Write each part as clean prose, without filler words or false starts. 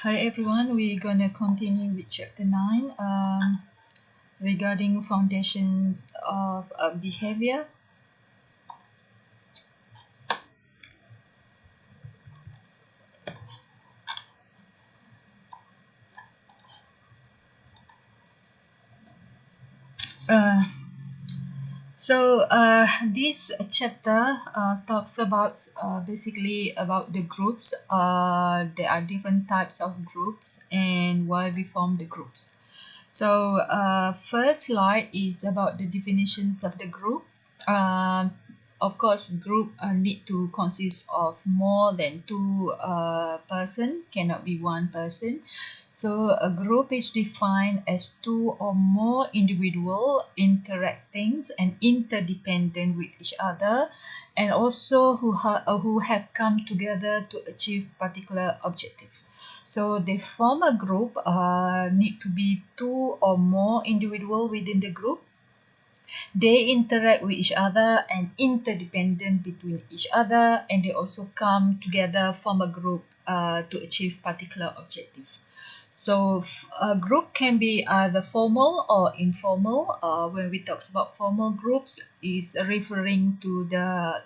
Hi everyone, we're gonna continue with chapter 9 regarding foundations of behavior. Uh, this chapter talks about basically about the groups. There are different types of groups and why we form the groups. So first slide is about the definitions of the group. Of course, group need to consist of more than two persons, cannot be one person. So a group is defined as two or more individual interacting and interdependent with each other, and also who have come together to achieve particular objective. So they form a group, need to be two or more individual within the group. They interact with each other and interdependent between each other, and they also come together, form a group to achieve particular objective. So a group can be either formal or informal. When we talk about formal groups, is referring to the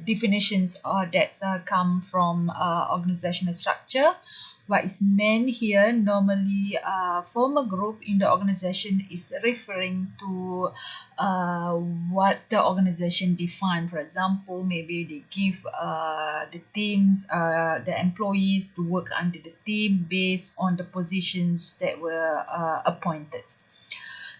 definitions that come from organizational structure. What is meant here, normally formal group in the organization is referring to what the organization define. For example, maybe they give the teams, the employees to work under the team based on the positions that were appointed.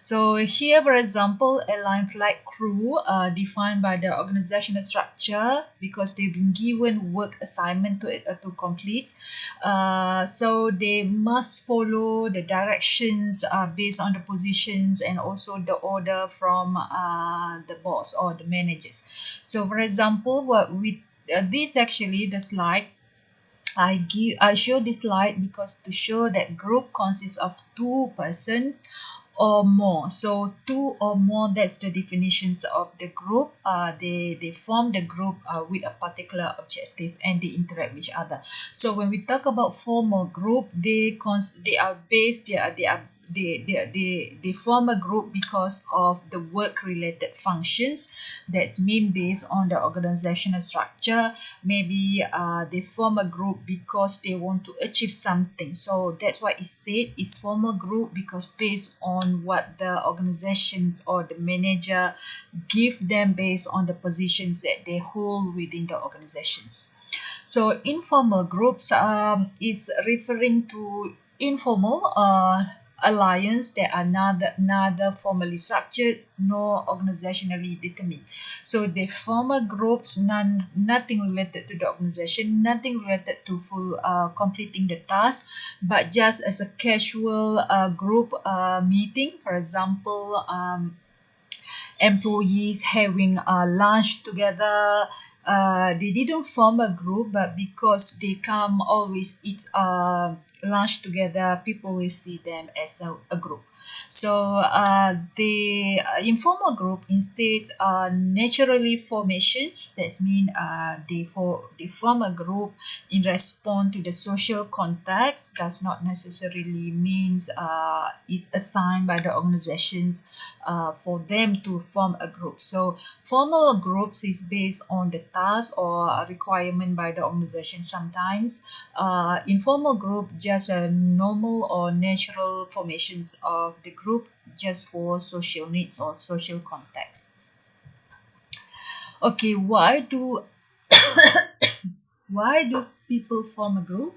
So here, for example, a line flight crew defined by the organizational structure because they've been given work assignment to complete. So they must follow the directions based on the positions and also the order from the boss or the managers. So for example, what we this actually the slide I show this slide because to show that group consists of two persons or more. So two or more, that's the definitions of the group. They form the group with a particular objective and they interact with each other. So when we talk about formal group, they are based they form a group because of the work related functions that's mean based on the organizational structure. Maybe they form a group because they want to achieve something, so that's why it said it's formal group, because based on what the organizations or the manager give them based on the positions that they hold within the organizations. So informal groups is referring to informal alliance that are neither formally structured nor organizationally determined. So they form a groups, nothing related to the organization, nothing related to full completing the task, but just as a casual group meeting. For example, employees having lunch together. They didn't form a group, but because they come always eat lunch together, people will see them as a group. So the informal group instead are naturally formations. That means they form a group in response to the social context. Does not necessarily means is assigned by the organizations for them to form a group. So formal groups is based on the task or a requirement by the organization sometimes. Informal group just a normal or natural formations of the group just for social needs or social context. Okay, why do why do people form a group?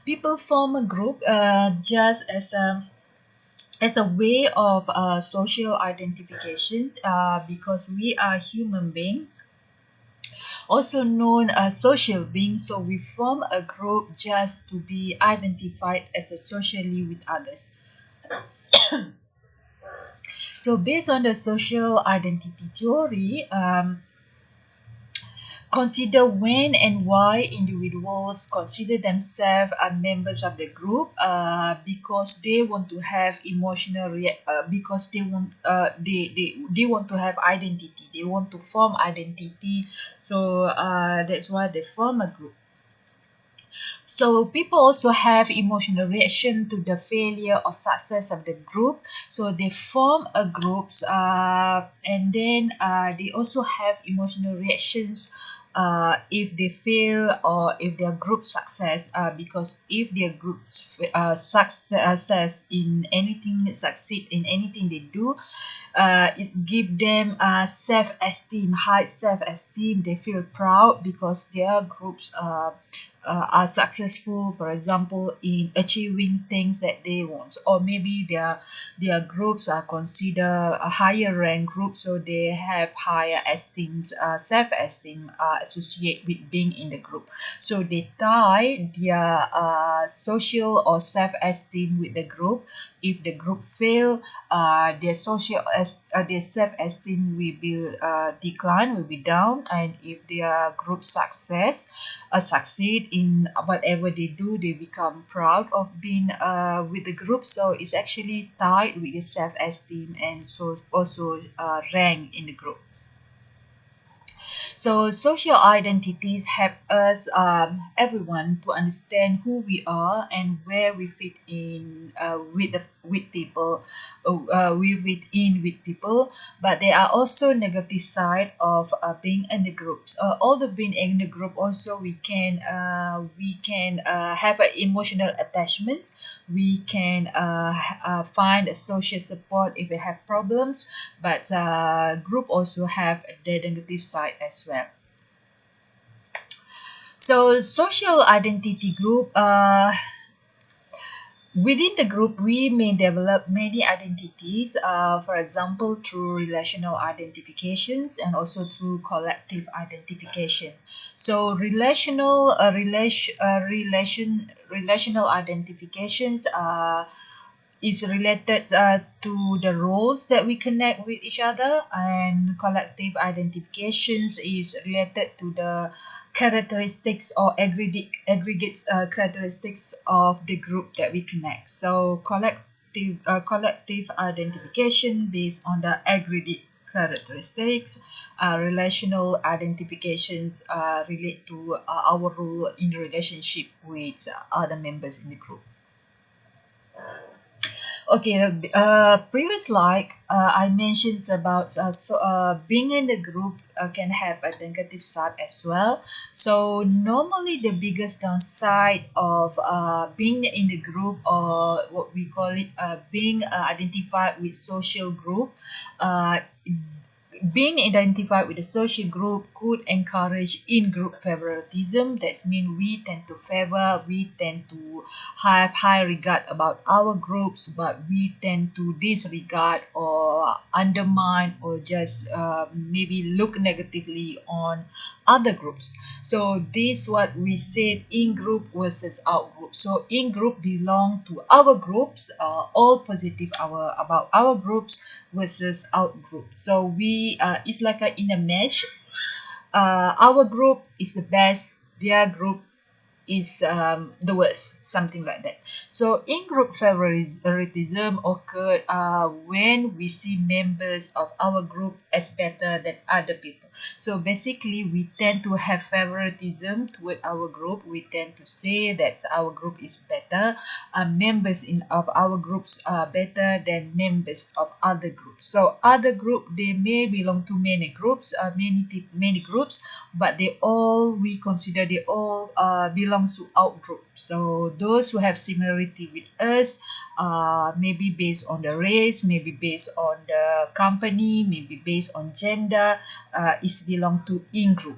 People form a group just as a way of social identifications because we are human beings, also known as social beings. So we form a group just to be identified as a socially with others. So based on the social identity theory, consider when and why individuals consider themselves members of the group, because they want to have because they want to have identity, they want to form identity. So that's why they form a group. So people also have emotional reaction to the failure or success of the group. So they form a groups, and then they also have emotional reactions if they fail or if their group success. Because if their groups success in anything, succeed in anything they do, it give them self-esteem, high self-esteem. They feel proud because their groups are successful, for example, in achieving things that they want, or maybe their groups are considered a higher rank group, so they have higher esteem, self-esteem associated with being in the group. So they tie their social or self-esteem with the group. If the group fail, their their self-esteem will be decline, will be down. And if their group succeed in whatever they do, they become proud of being with the group. So it's actually tied with the self-esteem and so also rank in the group. So social identities help us, everyone, to understand who we are and where we fit in with people. We fit in with people, but there are also negative side of being in the groups. Although being in the group, also we can have emotional attachments. We can find a social support if we have problems, but group also have the negative side as well. So social identity group, within the group we may develop many identities, for example through relational identifications and also through collective identifications. So relational identifications is related to the roles that we connect with each other, and collective identifications is related to the characteristics or aggregates characteristics of the group that we connect. So collective identification based on the aggregate characteristics. Relational identifications relate to our role in relationship with other members in the group. Okay, previous slide, I mentioned about being in the group can have a negative side as well. So normally the biggest downside of being in the group, or what we call it being identified with social group, being identified with a social group could encourage in-group favoritism. That means we tend to have high regard about our groups, but we tend to disregard or undermine or just maybe look negatively on other groups. So this what we said, in-group versus out-group. So in-group belong to our groups, all positive about our groups, versus out-group. So we it's like in a mesh. Our group is the best, their group is the worst, something like that. So in-group favoritism occurred when we see members of our group as better than other people. So basically we tend to have favoritism toward our group. We tend to say that our group is better, members of our groups are better than members of other groups. So other group, they may belong to many groups, many groups, but we consider they all belong to out group. So those who have similarity with us, maybe based on the race, maybe based on the company, maybe based on gender, is belong to in group.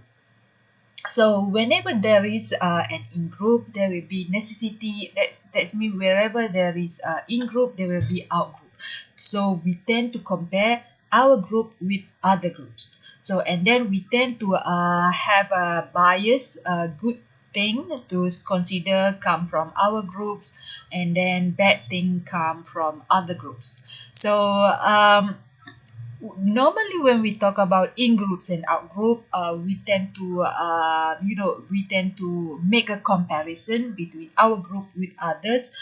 So whenever there is an in group, there will be necessity. That's mean wherever there is in group, there will be out group. So we tend to compare our group with other groups. So and then we tend to have a bias, good thing to consider come from our groups, and then bad thing come from other groups. So normally when we talk about in groups and out group, we tend to make a comparison between our group with others.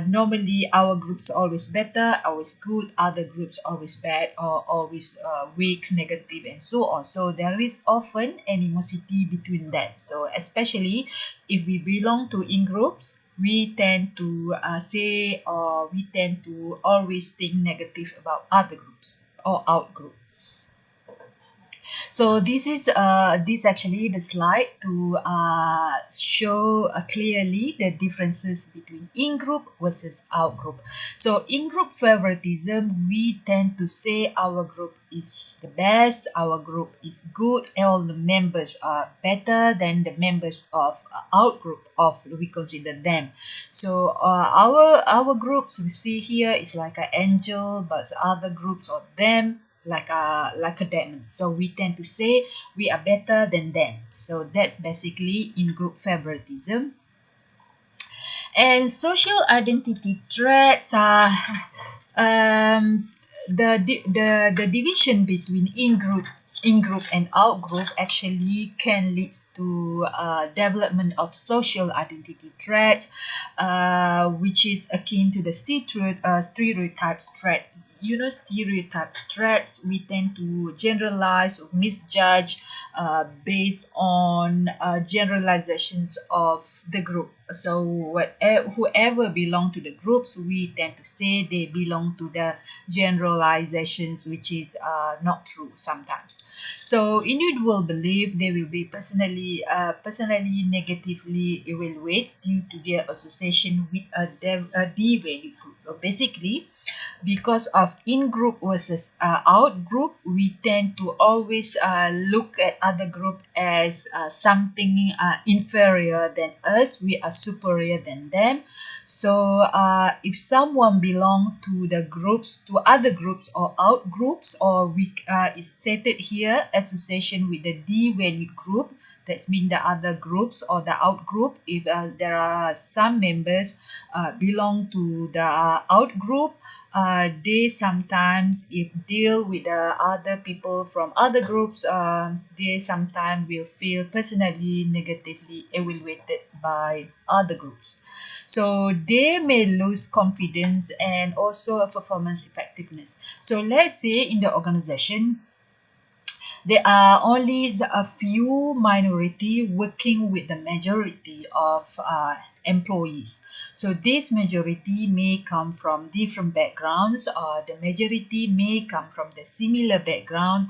Normally our groups are always better, always good, other groups always bad, or always weak, negative, and so on. So there is often animosity between them. So especially if we belong to in groups, we tend to say, or we tend to always think negative about other groups or out group. So this actually the slide to show clearly the differences between in-group versus out-group. So in-group favoritism, we tend to say our group is the best, our group is good, all the members are better than the members of out-group, of we consider them. So our groups we see here is like an angel, but other groups or them like a demon. So we tend to say we are better than them. So that's basically in group favoritism. And social identity traits are the division between in-group and out-group actually can lead to development of social identity traits, which is akin to the stereotypes trait. Stereotype traits, we tend to generalize or misjudge based on generalizations of the group. So whoever belong to the groups, we tend to say they belong to the generalizations, which is not true sometimes. So individual believe they will be personally negatively evaluated due to their association with a devalued group. So basically, because of in-group versus out-group, we tend to always look at other group as something inferior than us. We are superior than them. So if someone belong to the groups, to other groups or out-groups, or we is stated here association with the devalued group, that's mean the other groups or the out-group. If there are some members belong to the out-group, they sometimes, if deal with the other people from other groups, they sometimes will feel personally negatively evaluated by other groups. So they may lose confidence and also performance effectiveness. So let's say in the organization, there are only a few minority working with the majority of employees. So this majority may come from different backgrounds, or the majority may come from the similar background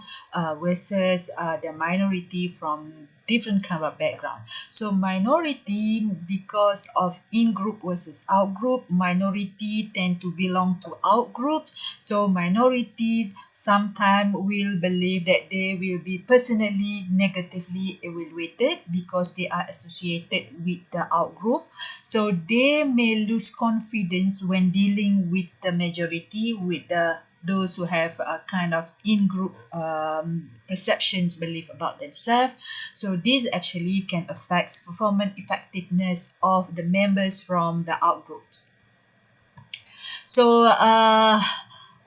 versus the minority from different kind of background. So minority, because of in-group versus out-group, minority tend to belong to out-group. So minority sometimes will believe that they will be personally negatively evaluated because they are associated with the out-group. So they may lose confidence when dealing with the majority, with those who have a kind of in-group perceptions, belief about themselves. So this actually can affect performance effectiveness of the members from the out-groups. So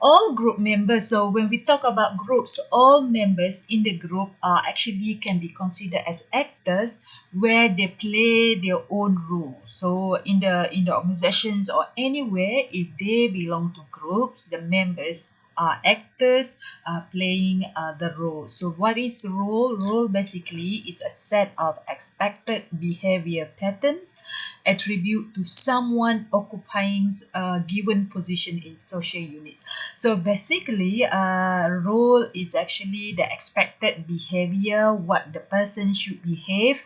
all group members, so when we talk about groups, all members in the group actually can be considered as actors, where they play their own role. So in the organizations or anywhere, if they belong to groups, the members are actors playing the role. So what is role? Role basically is a set of expected behavior patterns attribute to someone occupying a given position in social units. So basically, role is actually the expected behavior, what the person should behave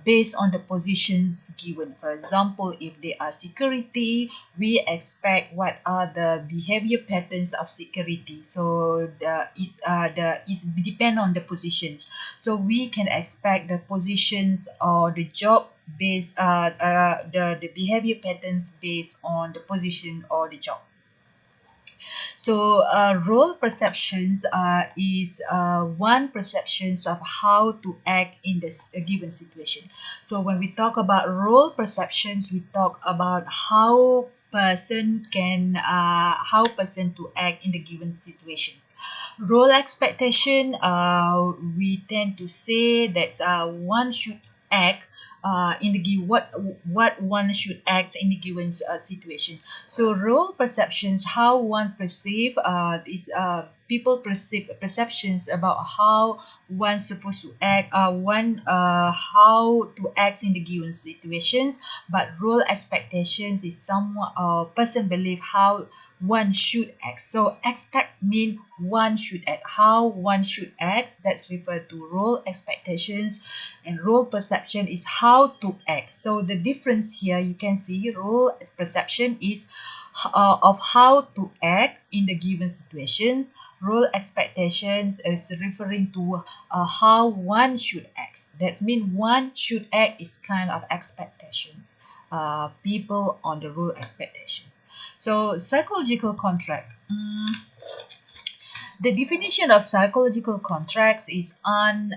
based on the positions given. For example, if they are security, we expect what are the behavior patterns of security. So is depend on the positions. So we can expect the positions or the job based the behavior patterns based on the position or the job. So role perceptions is one perceptions of how to act in this given situation. So when we talk about role perceptions, we talk about how person can how person to act in the given situations. Role expectation, we tend to say that one should act in the what one should act in the given situation. So role perceptions, how one perceive is people perceive perceptions about how one's supposed to act, one how to act in the given situations. But role expectations is someone person believe how one should act. So expect mean one should act, how one should act. That's referred to role expectations, and role perception is how to act. So the difference here, you can see role perception is of how to act in the given situations. Role expectations is referring to how one should act. That means one should act is kind of expectations. People on the role expectations. So psychological contract. The definition of psychological contracts is an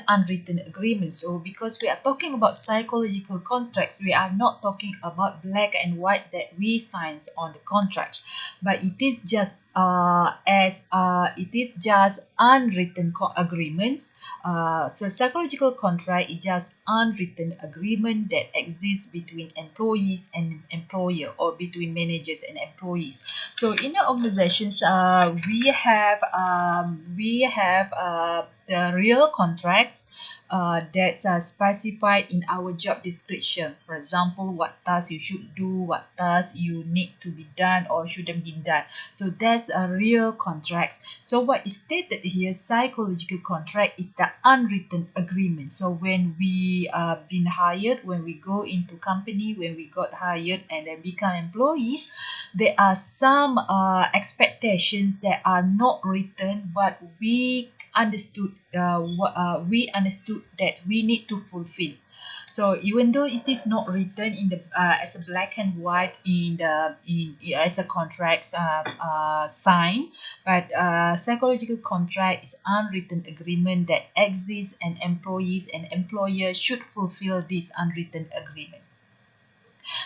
unwritten agreement. So because we are talking about psychological contracts, we are not talking about black and white that we sign on the contracts, but it is just unwritten agreements. So psychological contract is just unwritten agreement that exists between employees and employer, or between managers and employees. So in the organizations, we have the real contracts that's specified in our job description. For example, what tasks you should do, what tasks you need to be done or shouldn't be done. So that's a real contracts. So what is stated here, psychological contract is the unwritten agreement. So when we been hired, when we go into company, when we got hired and then become employees, there are some expectations that are not written, but we understood that we need to fulfill. So even though it is not written in the as a black and white as a contract sign, but psychological contract is unwritten agreement that exists, and employees and employers should fulfill this unwritten agreement.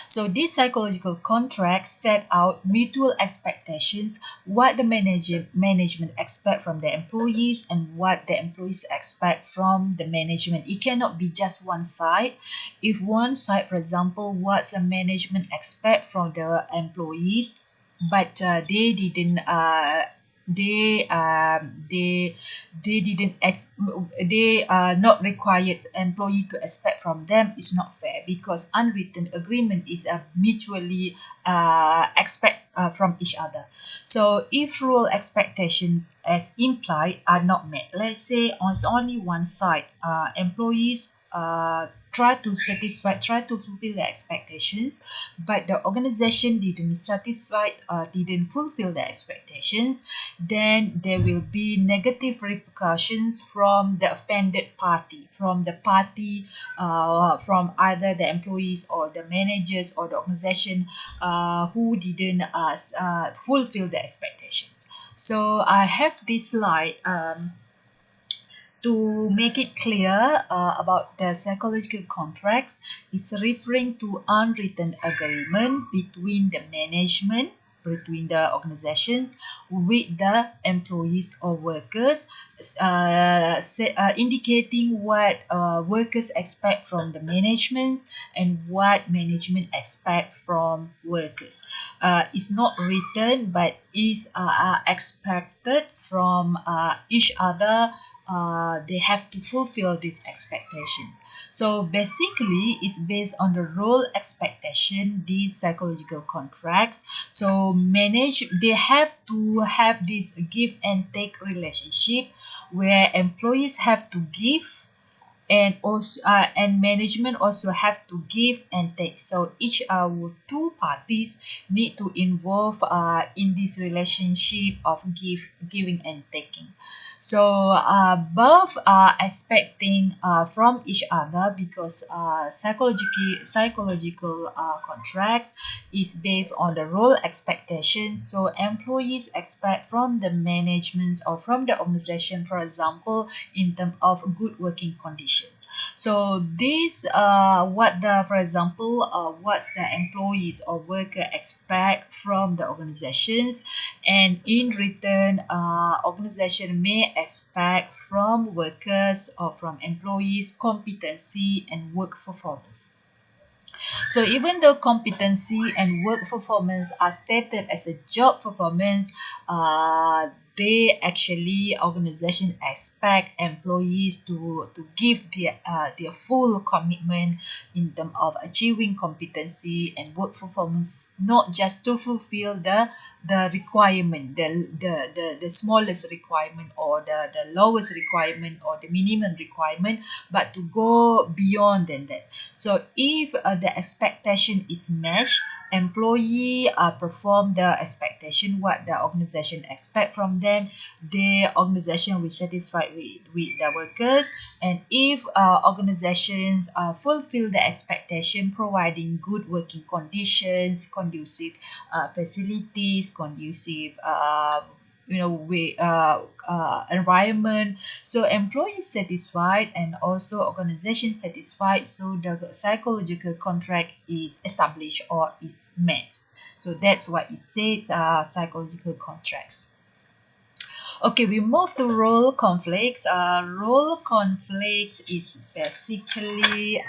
So these psychological contracts set out mutual expectations, what the management expect from the employees and what the employees expect from the management. It cannot be just one side. If one side, for example, what the management expect from the employees, but they didn't not required employee to expect from them, is not fair, because unwritten agreement is a mutually expect from each other. So if role expectations as implied are not met, let's say on only one side, employees try to fulfill the expectations, but the organization didn't fulfill the expectations, then there will be negative repercussions from the offended party, from either the employees or the managers or the organization who didn't fulfill the expectations. So I have this slide to make it clear about the psychological contracts. Is referring to unwritten agreement between the management, between the organizations, with the employees or workers, indicating what workers expect from the management and what management expect from workers. It's not written, but is expected from each other. They have to fulfill these expectations. So basically, it's based on the role expectation, these psychological contracts. So they have to have this give and take relationship, where employees have to give, and also and management also have to give and take. So each two parties need to involve in this relationship of giving and taking. So both are expecting from each other, because psychological contracts is based on the role expectations. So employees expect from the management or from the organization, for example, in terms of good working conditions. organizations. So this for example, what's the employees or worker expect from the organizations, and in return, organization may expect from workers or from employees competency and work performance. So even though competency and work performance are stated as a job performance, they actually organization expect employees to give their full commitment in terms of achieving competency and work performance, not just to fulfill the requirement, the smallest requirement or the lowest requirement or the minimum requirement, but to go beyond than that. So if the expectation is matched, employee perform the expectation what the organization expect from them, the organization will satisfied with the workers. And if organizations fulfill the expectation, providing good working conditions, conducive facilities, conducive environment, so employees satisfied and also organization satisfied, so the psychological contract is established or is met. So that's what it says, psychological contracts. Okay, we move to role conflicts. Role conflicts is basically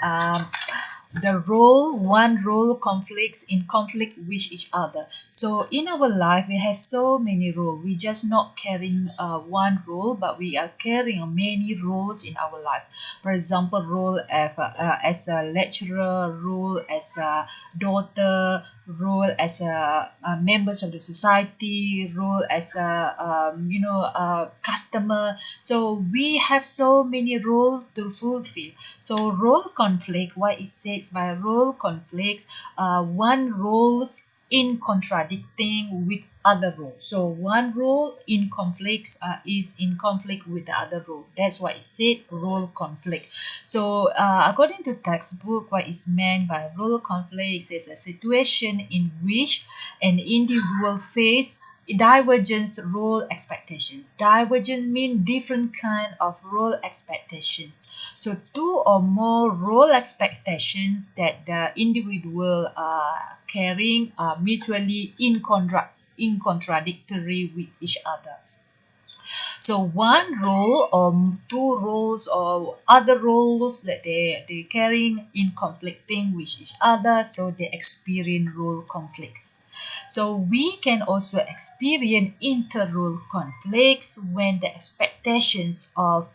one role conflicts in conflict with each other. So in our life, we have so many roles. We just not carrying one role, but we are carrying many roles in our life. For example, role as a lecturer, role as a daughter, role as a members of the society, role as a customer. So we have so many roles to fulfill. So role conflict, what it says by role conflicts, one roles in contradicting with other role. So one role in conflicts is in conflict with the other role. That's why it said role conflict. So according to textbook, what is meant by role conflicts is a situation in which an individual face divergent role expectations. Divergent mean different kind of role expectations. So two or more role expectations that the individual are carrying are mutually in contradictory with each other. So one role or two roles or other roles that they carrying in conflicting with each other, so they experience role conflicts. So we can also experience inter-role conflicts when the expectations of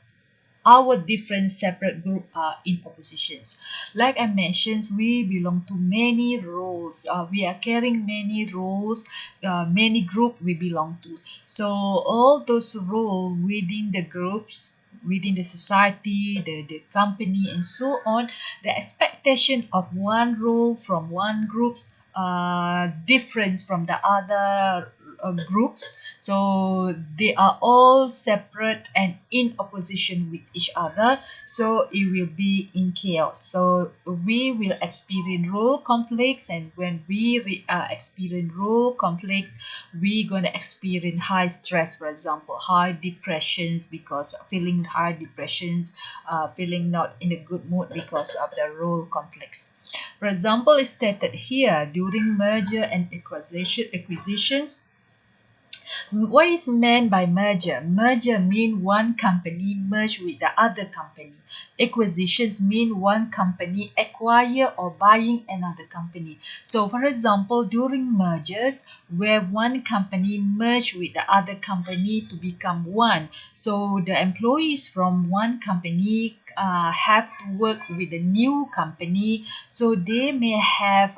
our different separate group are in oppositions. Like I mentioned, we belong to many roles. We are carrying many roles, many group we belong to. So all those roles within the groups, within the society, the company, and so on, the expectation of one role from one groups different from the other groups. So they are all separate and in opposition with each other, so it will be in chaos. So we will experience role conflicts, and when we experience role conflicts, we're going to experience high stress, for example, high depressions, because feeling high depressions, feeling not in a good mood because of the role conflicts. For example, it's stated here during merger and acquisitions. What is meant by merger? Merger mean one company merge with the other company. Acquisitions mean one company acquire or buying another company. So for example, during mergers where one company merge with the other company to become one, so the employees from one company have to work with the new company, so they may have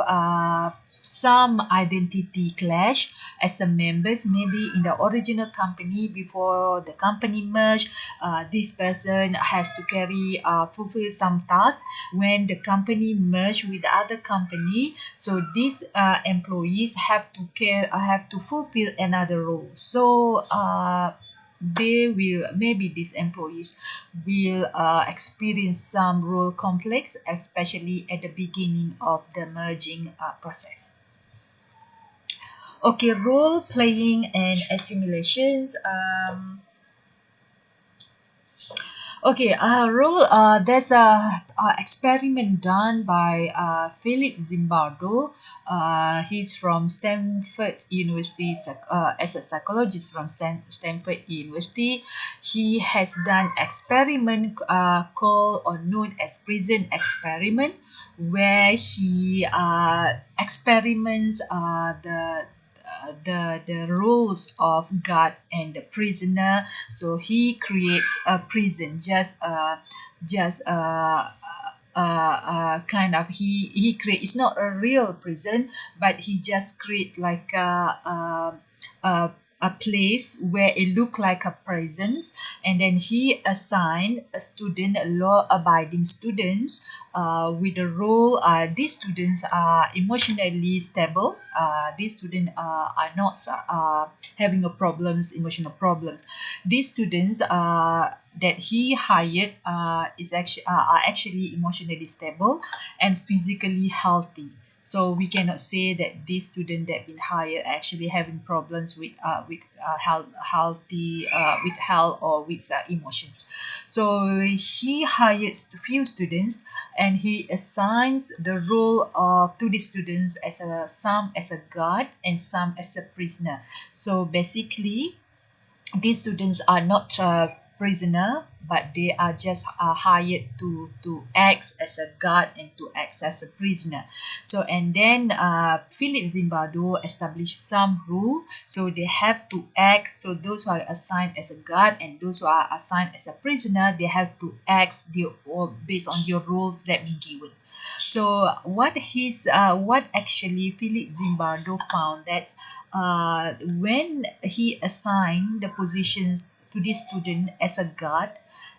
some identity clash as a members. Maybe in the original company before the company merge, this person has to fulfill some tasks. When the company merge with the other company, so these employees have to fulfill another role. So these employees will experience some role conflicts, especially at the beginning of the merging process. Okay, role playing and assimilations. Okay, rule. There's a experiment done by Philip Zimbardo. He's from Stanford University as a psychologist from Stanford University. He has done experiment called or known as prison experiment, where he experiments the roles of guard and the prisoner. So he creates a prison, just kind of he creates, it's not a real prison, but he just creates like a place where it look like a prison, and then he assigned a student, a law-abiding students, with the role. These students are emotionally stable. These students are not having a problems, emotional problems. These students that he hired are actually emotionally stable and physically healthy. So we cannot say that these students that been hired are actually having problems with health or with emotions. So he hires few students, and he assigns the role of to the students as some as a guard and some as a prisoner. So basically, these students are not prisoner, but they are just hired to act as a guard and to act as a prisoner. So and then Philip Zimbardo established some rule, so they have to act. So those who are assigned as a guard and those who are assigned as a prisoner, they have to act based on your rules that been given. So what actually Philip Zimbardo found, that when he assigned the positions to this student as a guard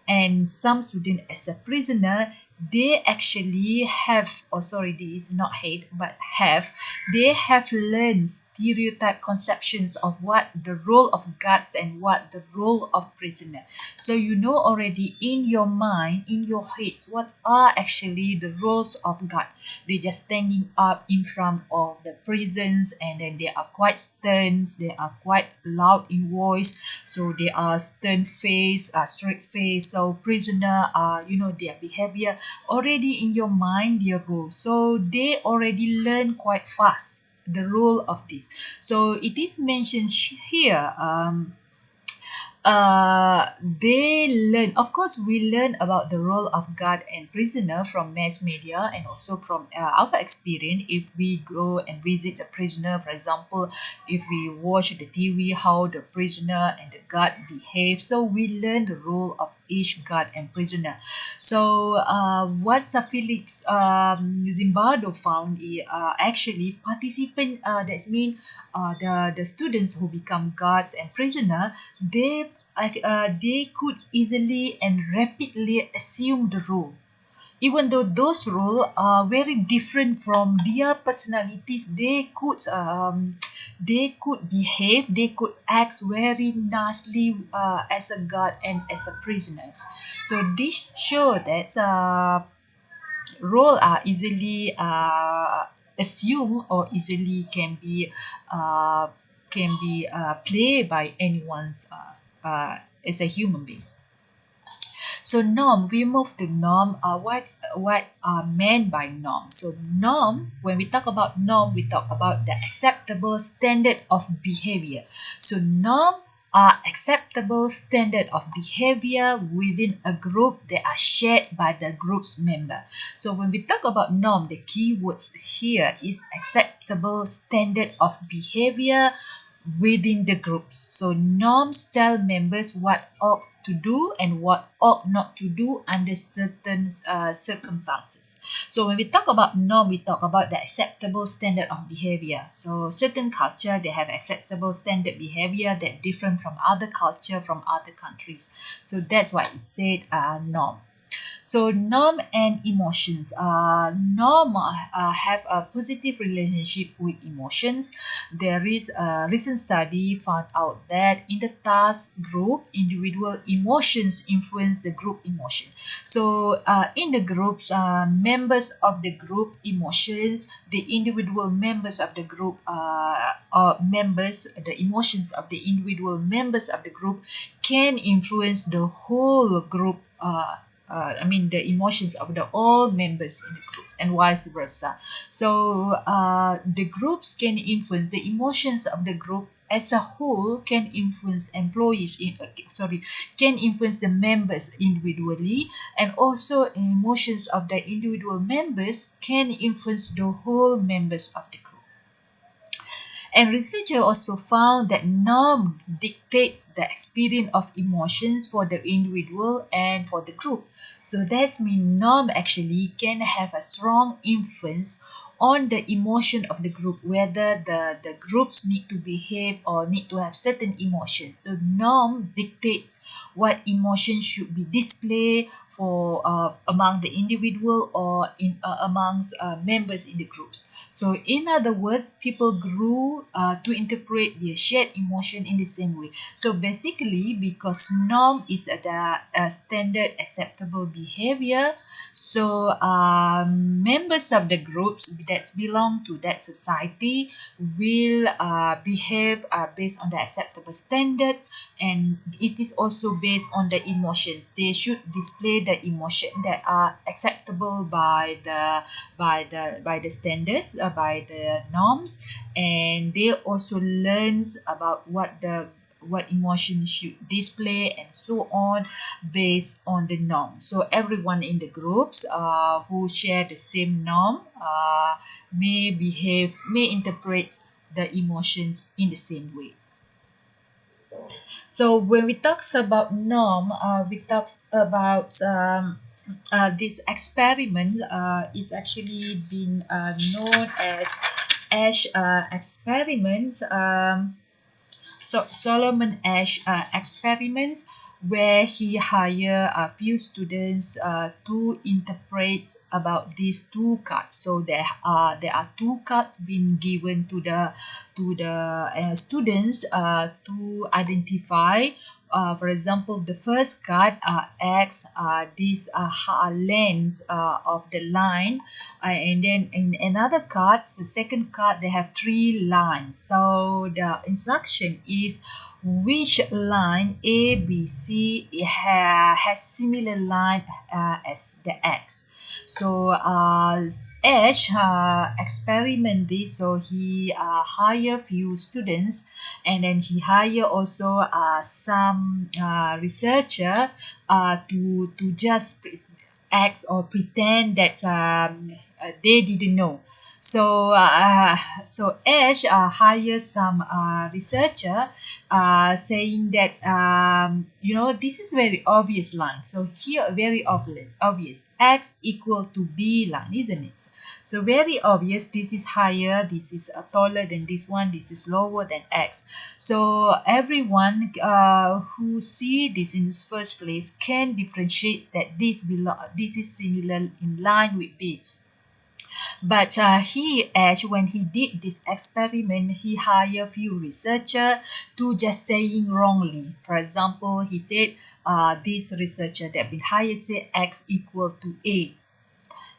and some student as a prisoner, they actually have, or sorry, this is not hate but have, they have learned stereotype conceptions of what the role of guards and what the role of prisoner. So you know already in your mind, in your heads, what are actually the roles of guard. They just standing up in front of the prisons, and then they are quite stern, they are quite loud in voice, so they are stern face, straight face. So prisoner are, their behavior already in your mind, their role. So they already learn quite fast the role of this. So it is mentioned here, they learn, of course we learn about the role of guard and prisoner from mass media and also from our experience. If we go and visit the prisoner, for example, if we watch the TV, how the prisoner and the guard behave, so we learn the role of each guard and prisoner. So what Phillips Zimbardo found, actually participant, that's mean the students who become guards and prisoner, they could easily and rapidly assume the role, even though those roles are very different from their personalities. They could behave, they could act very nicely as a guard and as a prisoner. So this show that role are easily assumed or easily can be played by anyone's as a human being. So norm, we move to norm. What are meant by norm? So norm, when we talk about norm, we talk about the acceptable standard of behavior. So norm are acceptable standard of behavior within a group that are shared by the group's member. So when we talk about norm, the key words here is acceptable standard of behavior within the groups. So norms tell members what ought to do and what ought not to do under certain circumstances. So when we talk about norm, we talk about the acceptable standard of behavior. So certain culture, they have acceptable standard behavior that different from other culture, from other countries. So that's why it said norm. So norm and emotions. Norm have a positive relationship with emotions. There is a recent study found out that in the task group, individual emotions influence the group emotion. So in the groups, members of the group emotions, the individual members of the group the emotions of the individual members of the group can influence the whole group. The emotions of the all members in the group, and vice versa. So the groups can influence the emotions of the group as a whole, can influence can influence the members individually, and also emotions of the individual members can influence the whole members of the group. And researchers also found that norm dictates the experience of emotions for the individual and for the group. So that means norm actually can have a strong influence on the emotion of the group, whether the groups need to behave or need to have certain emotions. So norm dictates what emotion should be displayed for among the individual or amongst members in the groups. So in other words, people grew to interpret their shared emotion in the same way. So basically, because norm is a standard acceptable behavior, so members of the groups that belong to that society will behave based on the acceptable standards, and it is also based on the emotions. They should display the emotion that are acceptable by the standards, by the norms, and they also learns about what emotion should display and so on based on the norm. So everyone in the groups who share the same norm may interpret the emotions in the same way. So when we talk about norm, we talk about this experiment is actually been known as Ash experiments. So Solomon Ash experiments, where he hired a few students to interpret about these two cards. So there are two cards being given to the students to identify. For example, the first card X, this length of the line, and then in another cards, the second card, they have 3 lines. So the instruction is which line A, B, C has similar line as the X. So Ash experiment this, so he hire few students, and then he hire also some researcher to just act or pretend that they didn't know. So Ash hires some researcher saying that this is very obvious line. So here very obvious X equal to B line, isn't it? So very obvious, this is higher, this is taller than this one, this is lower than X. So everyone who see this in the first place can differentiate that this is similar in line with B. But Ash, when he did this experiment, he hired few researchers to just saying wrongly. For example, he said this researcher that been hired said X equal to A.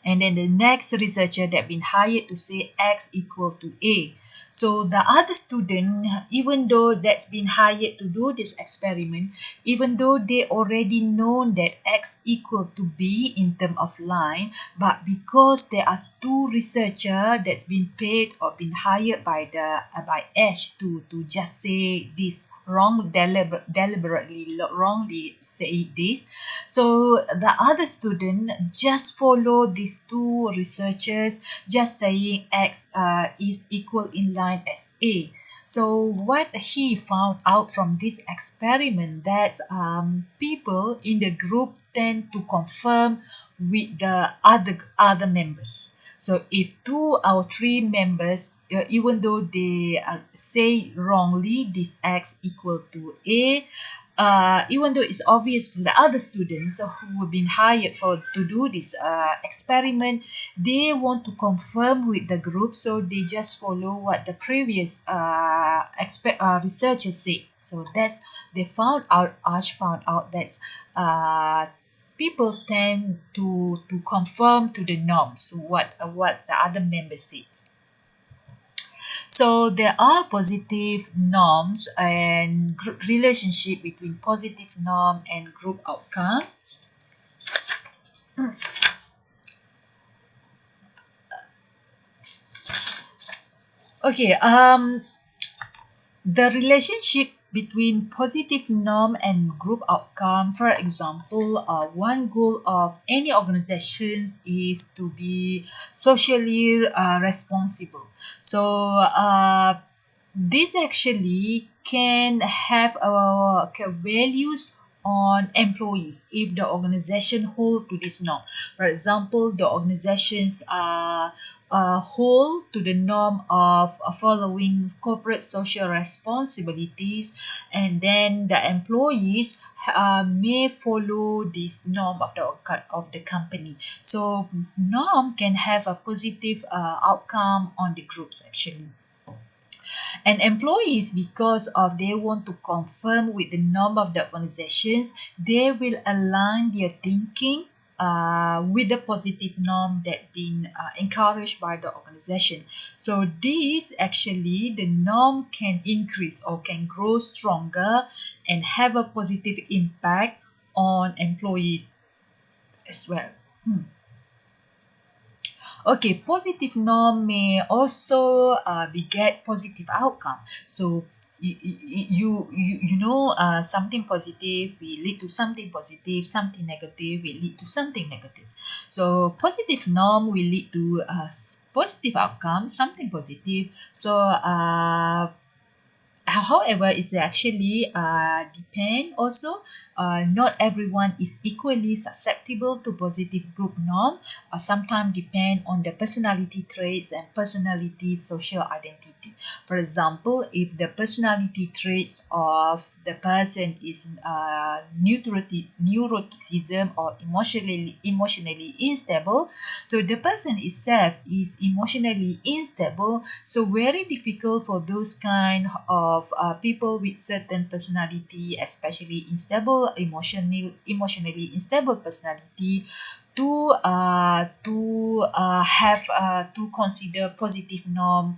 And then the next researcher that been hired to say X equal to A. So the other student, even though that's been hired to do this experiment, even though they already know that X equal to B in terms of line, but because there are two researchers that's been paid or been hired by Ash to just say this deliberately wrongly say this, so the other student just follow these two researchers just saying X is equal in line as A. So what he found out from this experiment, that people in the group tend to confirm with the other members. So if 2 or 3 members, even though they say wrongly this X equal to A, even though it's obvious to the other students who have been hired to do this experiment, they want to confirm with the group, so they just follow what the previous researchers said. So that's they found out. Ash found out that people tend to conform to the norms, what the other members said. So there are positive norms and relationship between positive norm and group outcome. Okay, the relationship between positive norm and group outcome, for example, one goal of any organizations is to be socially responsible. So this actually can have values on employees if the organization hold to this norm. For example, the organizations hold to the norm of following corporate social responsibilities, and then the employees may follow this norm of the company. So norm can have a positive outcome on the groups actually. And employees, because of they want to confirm with the norm of the organizations, they will align their thinking with the positive norm that being encouraged by the organization. So this actually the norm can increase or can grow stronger and have a positive impact on employees as well. Okay, positive norm may also beget positive outcome. So you know something positive will lead to something positive, something negative will lead to something negative. So positive norm will lead to positive outcome, something positive. So however, it's actually depend also. Not everyone is equally susceptible to positive group norm. Sometimes depend on the personality traits and personality social identity. For example, if the personality traits of the person is neuroticism or emotionally unstable, so the person itself is emotionally unstable, so very difficult for those kind of people with certain personality, especially emotionally unstable personality, to consider positive norm,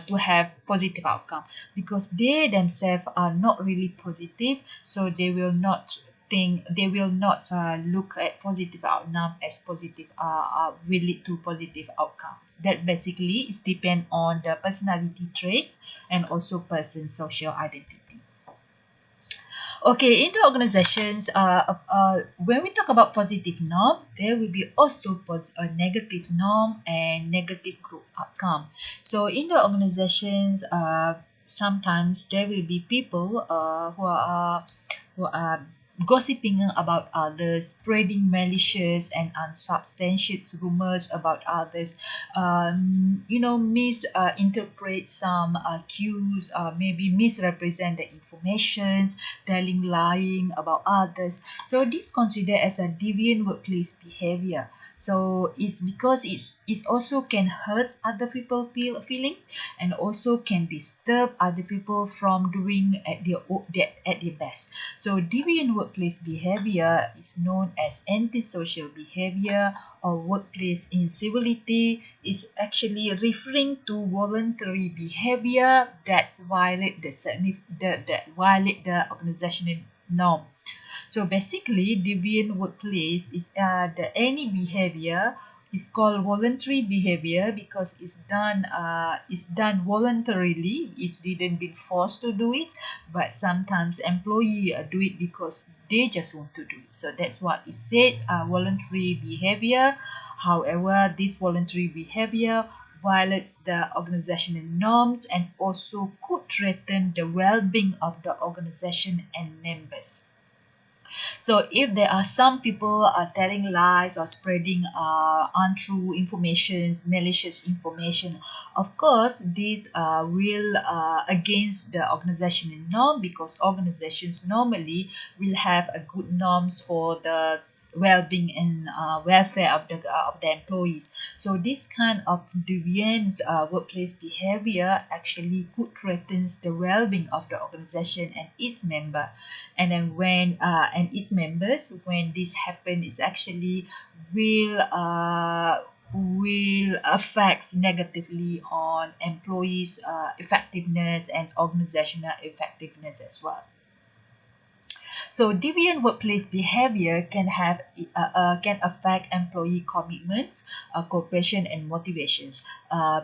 to have positive outcome, because they themselves are not really positive, so they will not look at positive outcome as positive will lead to positive outcomes. That's basically it's depend on the personality traits and also person's social identity. Okay, in the organizations, when we talk about positive norm, there will be also a negative norm and negative group outcome. So in the organizations, sometimes there will be people who are gossiping about others, spreading malicious and unsubstantiated rumors about others, misinterpret some cues, maybe misrepresent the informations, telling lying about others. So this considered as a deviant workplace behavior. So it's because it's also can hurt other people feelings, and also can disturb other people from doing at their best. So deviant workplace behavior is known as antisocial behavior or workplace incivility. Is actually referring to voluntary behavior that's violate the organizational norm. So basically, deviant workplace is any behavior is called voluntary behavior because it's done voluntarily. It didn't be forced to do it, but sometimes employee do it because they just want to do it. So that's what it said, voluntary behavior. However, this voluntary behavior violates the organizational norms and also could threaten the well-being of the organization and members. So if there are some people telling lies or spreading untrue information, malicious information, of course this will against the organizational norm, because organizations normally will have a good norms for the well-being and welfare of the employees. So this kind of deviant workplace behavior actually could threaten the well-being of the organization and its member. And then and its members, when this happens, is actually will affect negatively on employees effectiveness and organizational effectiveness as well. So deviant workplace behavior can affect employee commitments, cooperation, and motivations.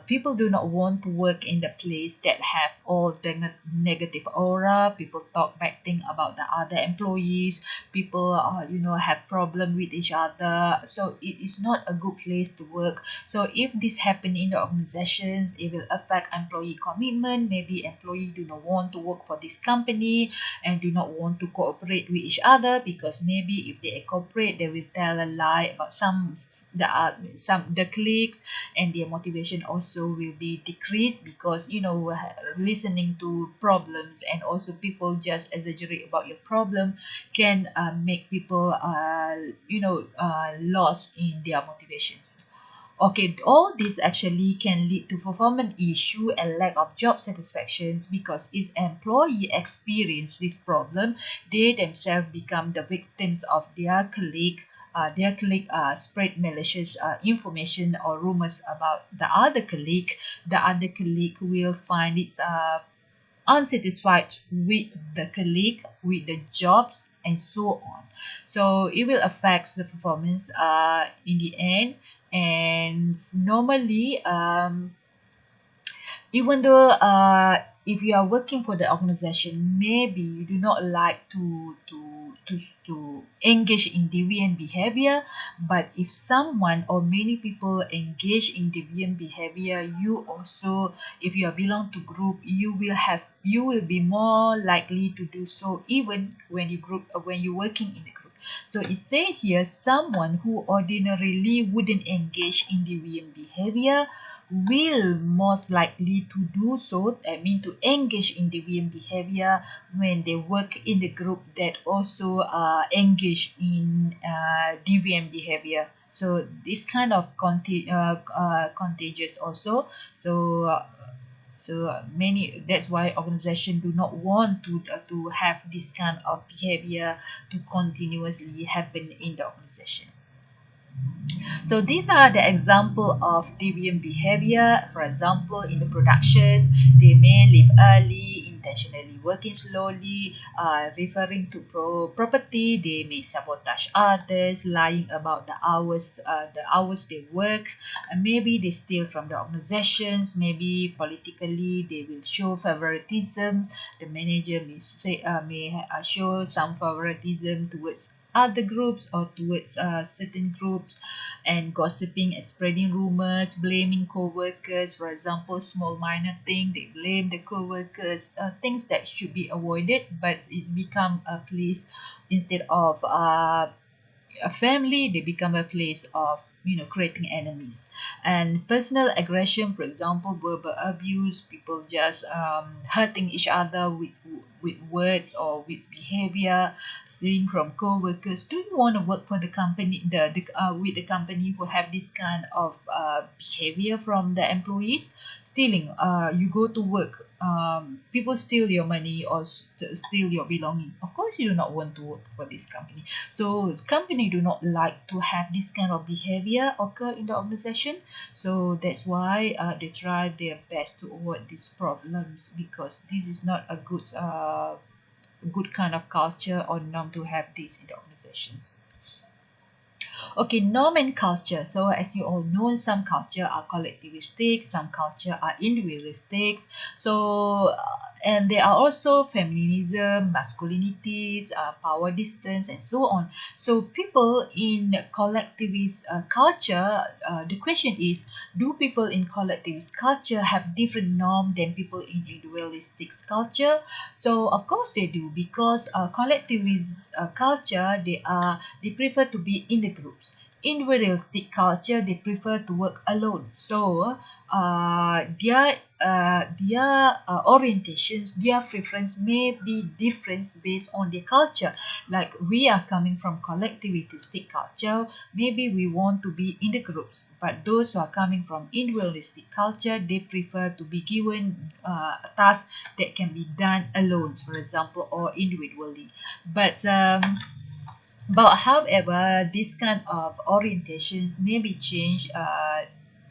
People do not want to work in the place that have all the negative aura. People talk bad thing about the other employees. People, have problem with each other. So it is not a good place to work. So if this happen in the organizations, it will affect employee commitment. Maybe employee do not want to work for this company and do not want to cooperate with each other, because maybe if they cooperate, they will tell a lie about some the colleagues, and their motivation also will be decreased, because listening to problems and also people just exaggerate about your problem can make people lost in their motivations. Okay, all this actually can lead to performance issue and lack of job satisfactions, because if employee experience this problem, they themselves become the victims of their colleague. Their colleague spread malicious information or rumors about the other colleague. The other colleague will find it unsatisfied with the colleague, with the jobs, and so on. So it will affect the performance in the end. And normally, even though if you are working for the organization, maybe you do not like to engage in deviant behavior, but if someone or many people engage in deviant behavior, you also, if you belong to group, you will be more likely to do so, even when you're working in the group. So it said here, someone who ordinarily wouldn't engage in deviant behavior will most likely to do so, to engage in deviant behavior when they work in the group that also engage in deviant behavior. So this kind of contagious also. So many, that's why organization do not want to have this kind of behavior to continuously happen in the organization. So these are the example of deviant behavior. For example, in the productions, they may leave early, intentionally working slowly, referring to property. They may sabotage others, lying about the hours they work. Maybe they steal from the organizations. Maybe politically they will show favoritism. The manager may show some favoritism towards other groups or towards certain groups, and gossiping and spreading rumors, blaming co-workers. For example, small minor thing, they blame the co-workers, things that should be avoided, but it's become a place, instead of a family, they become a place of creating enemies. And personal aggression, for example, verbal abuse, people just hurting each other with words or with behavior, stealing from co-workers. Do you want to work for the company, with the company who have this kind of behavior from the employees? Stealing, you go to work, people steal your money or steal your belonging. Of course you do not want to work for this company. So the company do not like to have this kind of behavior occur in the organization. So that's why they try their best to avoid these problems, because this is not a good kind of culture or norm to have this in the organizations. Okay, norm and culture. So as you all know, some culture are collectivistic, some culture are individualistic. So and there are also feminism, masculinities, power distance, and so on. So people in collectivist culture, the question is, do people in collectivist culture have different norm than people in individualistic culture? So of course they do, because collectivist culture, they prefer to be in the groups. Individualistic culture, they prefer to work alone. So their orientations, their preference may be different based on their culture. Like we are coming from collectivistic culture, maybe we want to be in the groups, but those who are coming from individualistic culture, they prefer to be given a task that can be done alone, for example, or individually. But however, this kind of orientations may be changed,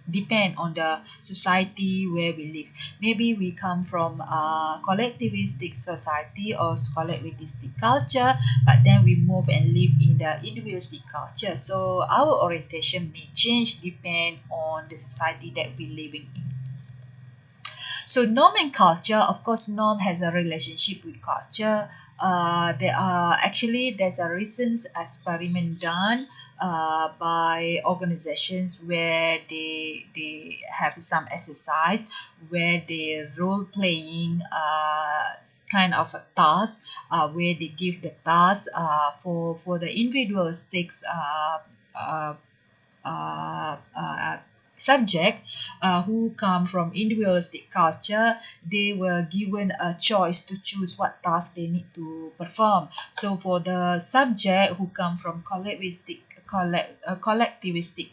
depend on the society where we live. Maybe we come from a collectivistic society or collectivistic culture, but then we move and live in the individualistic culture. So our orientation may change depend on the society that we're living in. So norm and culture, of course, norm has a relationship with culture. There's a recent experiment done by organizations where they have some exercise where they role playing kind of a task, where they give the task for the individualistic uh, subject who come from individualistic culture. They were given a choice to choose what task they need to perform. So for the subject who come from collectivistic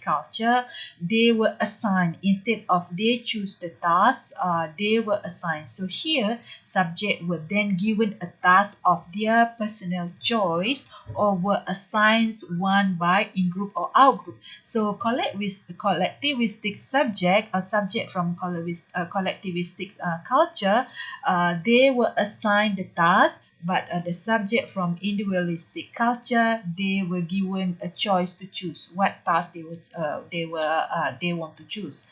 culture, they were assigned, instead of they choose the task, they were assigned. So here subject were then given a task of their personal choice, or were assigned one by in group or out group. So collectivistic subject, a subject from collectivistic culture, they were assigned the task, but the subject from individualistic culture, they were given a choice to choose what task they want to choose.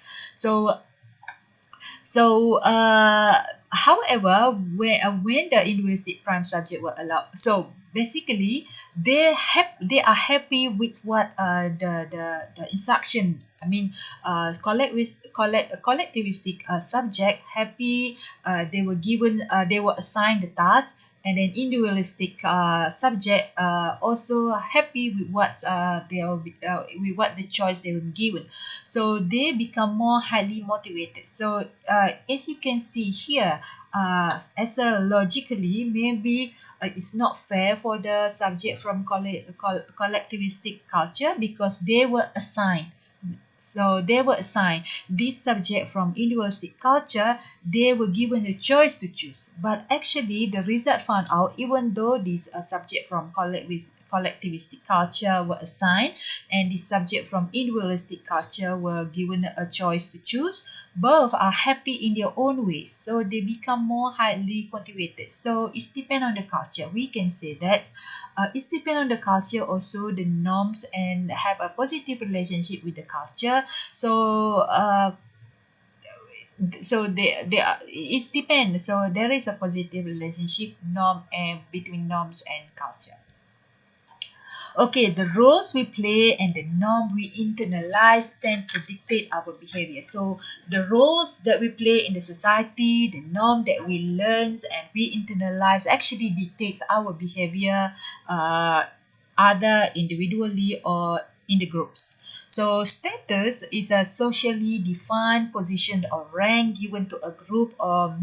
However, when the individualistic prime subject were allowed, so basically they are happy with what the instruction. I mean, collectivistic subject happy. They were given. They were assigned the task, and then individualistic subject also happy with with what the choice they were given. So they become more highly motivated. So as you can see here, as a logically, maybe it's not fair for the subject from collectivistic culture, because they were assigned. So they were assigned this subject from individualistic culture. They were given a choice to choose. But actually, the result found out, even though this subject from collectivistic culture were assigned, and the subject from individualistic culture were given a choice to choose, both are happy in their own ways. So they become more highly motivated. So it's depend on the culture. We can say that it's depend on the culture, also the norms, and have a positive relationship with the culture. So they are, it depends. So there is a positive relationship norm and between norms and culture. Okay, the roles we play and the norm we internalize tend to dictate our behavior. So the roles that we play in the society, the norm that we learn and we internalize actually dictates our behavior, either individually or in the groups. So status is a socially defined position or rank given to a group or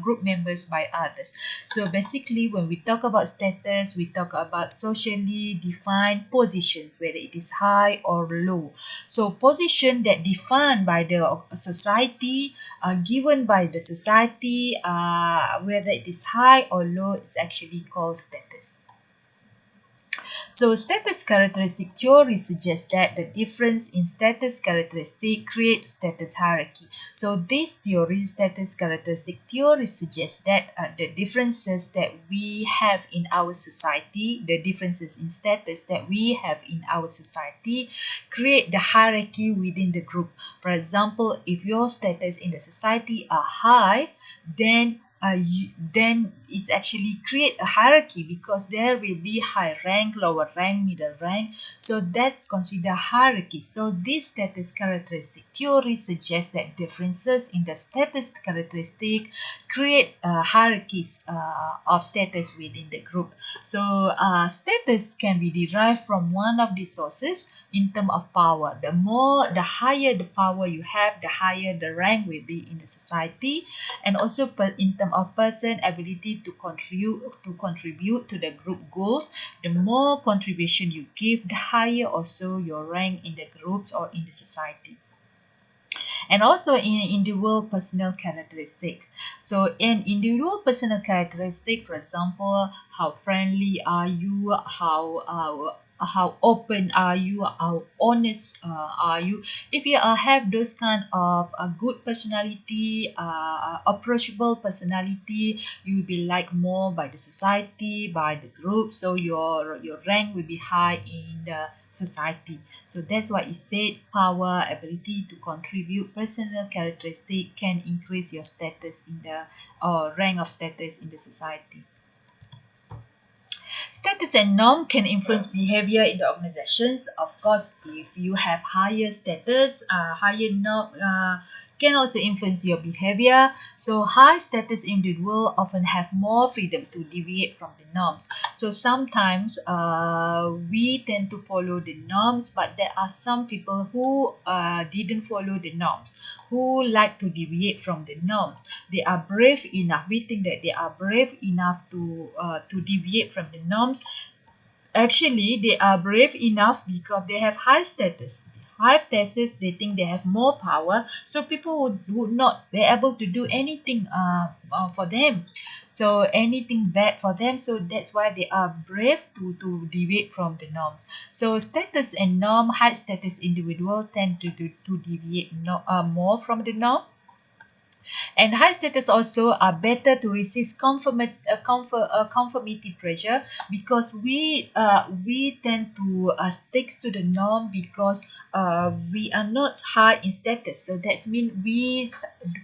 group members by others. So basically, when we talk about status, we talk about socially defined positions, whether it is high or low. So position that defined by the society, given by the society, whether it is high or low, is actually called status. So status characteristic theory suggests that the difference in status characteristic creates status hierarchy. So this theory, status characteristic theory, suggests that the differences that we have in our society, the differences in status that we have in our society, create the hierarchy within the group. For example, if your status in the society are high, then then it's actually create a hierarchy, because there will be high rank, lower rank, middle rank. So that's considered hierarchy. So this status characteristic theory suggests that differences in the status characteristic create hierarchies of status within the group. So status can be derived from one of these sources in terms of power. The higher the power you have, the higher the rank will be in the society, and also in terms of person ability to contribute to the group goals. The more contribution you give, the higher also your rank in the groups or in the society. And also in individual personal characteristics. So in individual personal characteristic, for example, how friendly are you, how open are you, how honest are you. If you have those kind of good personality, approachable personality, you will be liked more by the society, by the group. So your rank will be high in the society. So that's why it said power, ability to contribute, personal characteristic can increase your status in the rank of status in the society. Status and norm can influence behavior in the organizations. Of course, if you have higher status, higher norm can also influence your behavior. So high status individuals often have more freedom to deviate from the norms. So sometimes we tend to follow the norms, but there are some people who didn't follow the norms, who like to deviate from the norms. They are brave enough. We think that they are brave enough to deviate from the norms. Actually, they are brave enough because they have high status. High status, they think they have more power, so people would not be able to do anything for them. So anything bad for them. So that's why they are brave to deviate from the norms. So status and norm, high status individual tend to deviate more from the norm. And high status also are better to resist conformity pressure, because we tend to stick to the norm, because we are not high in status. So that means we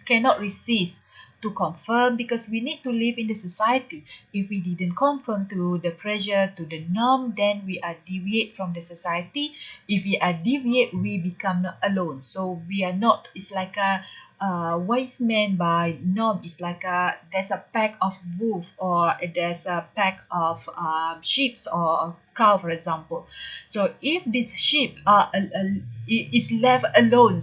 cannot resist to conform, because we need to live in the society. If we didn't conform to the pressure, to the norm, then we are deviate from the society. If we are deviate, we become alone. So we are not, it's like a wise man by norm. Is like there's a pack of wolf, or there's a pack of sheep or a cow, for example. So if this sheep is left alone,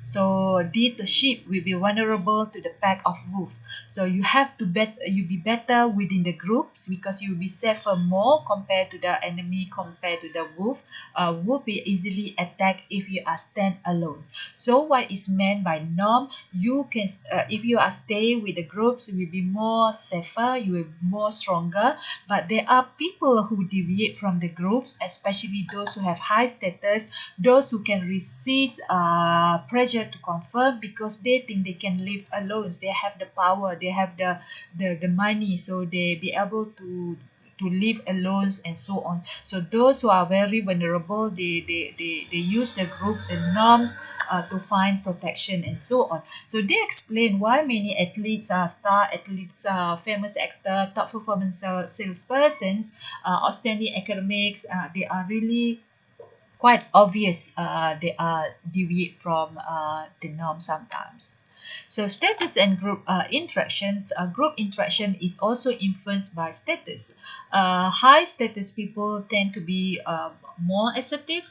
so this sheep will be vulnerable to the pack of wolf. So you have to you be better within the groups, because you will be safer more compared to the enemy, compared to the wolf. Wolf will easily attack if you are stand alone. So what is meant by norm? You can, if you are stay with the groups, you will be more safer, you will be more stronger. But there are people who deviate from the groups, especially those who have high status, those who can resist pressure to conform, because they think they can live alone. They have the power, they have the money, so they be able to live alone and so on. So those who are very vulnerable, they use the group, the norms to find protection and so on. So they explain why many athletes, star athletes, famous actor, top performance salespersons, outstanding academics, they are really quite obvious they are deviate from the norm sometimes. So status and group interactions. Group interaction is also influenced by status. High status people tend to be more assertive.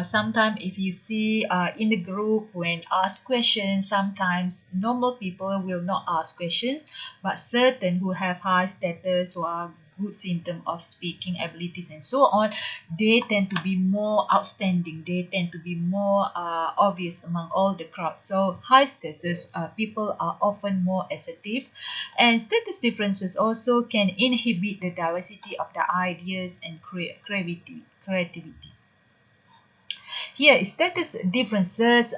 Sometimes if you see in the group, when asked questions, sometimes normal people will not ask questions, but certain who have high status, who are good in terms of speaking abilities and so on, they tend to be more outstanding. They tend to be more obvious among all the crowd. So high status people are often more assertive, and status differences also can inhibit the diversity of the ideas and creativity. Here, status differences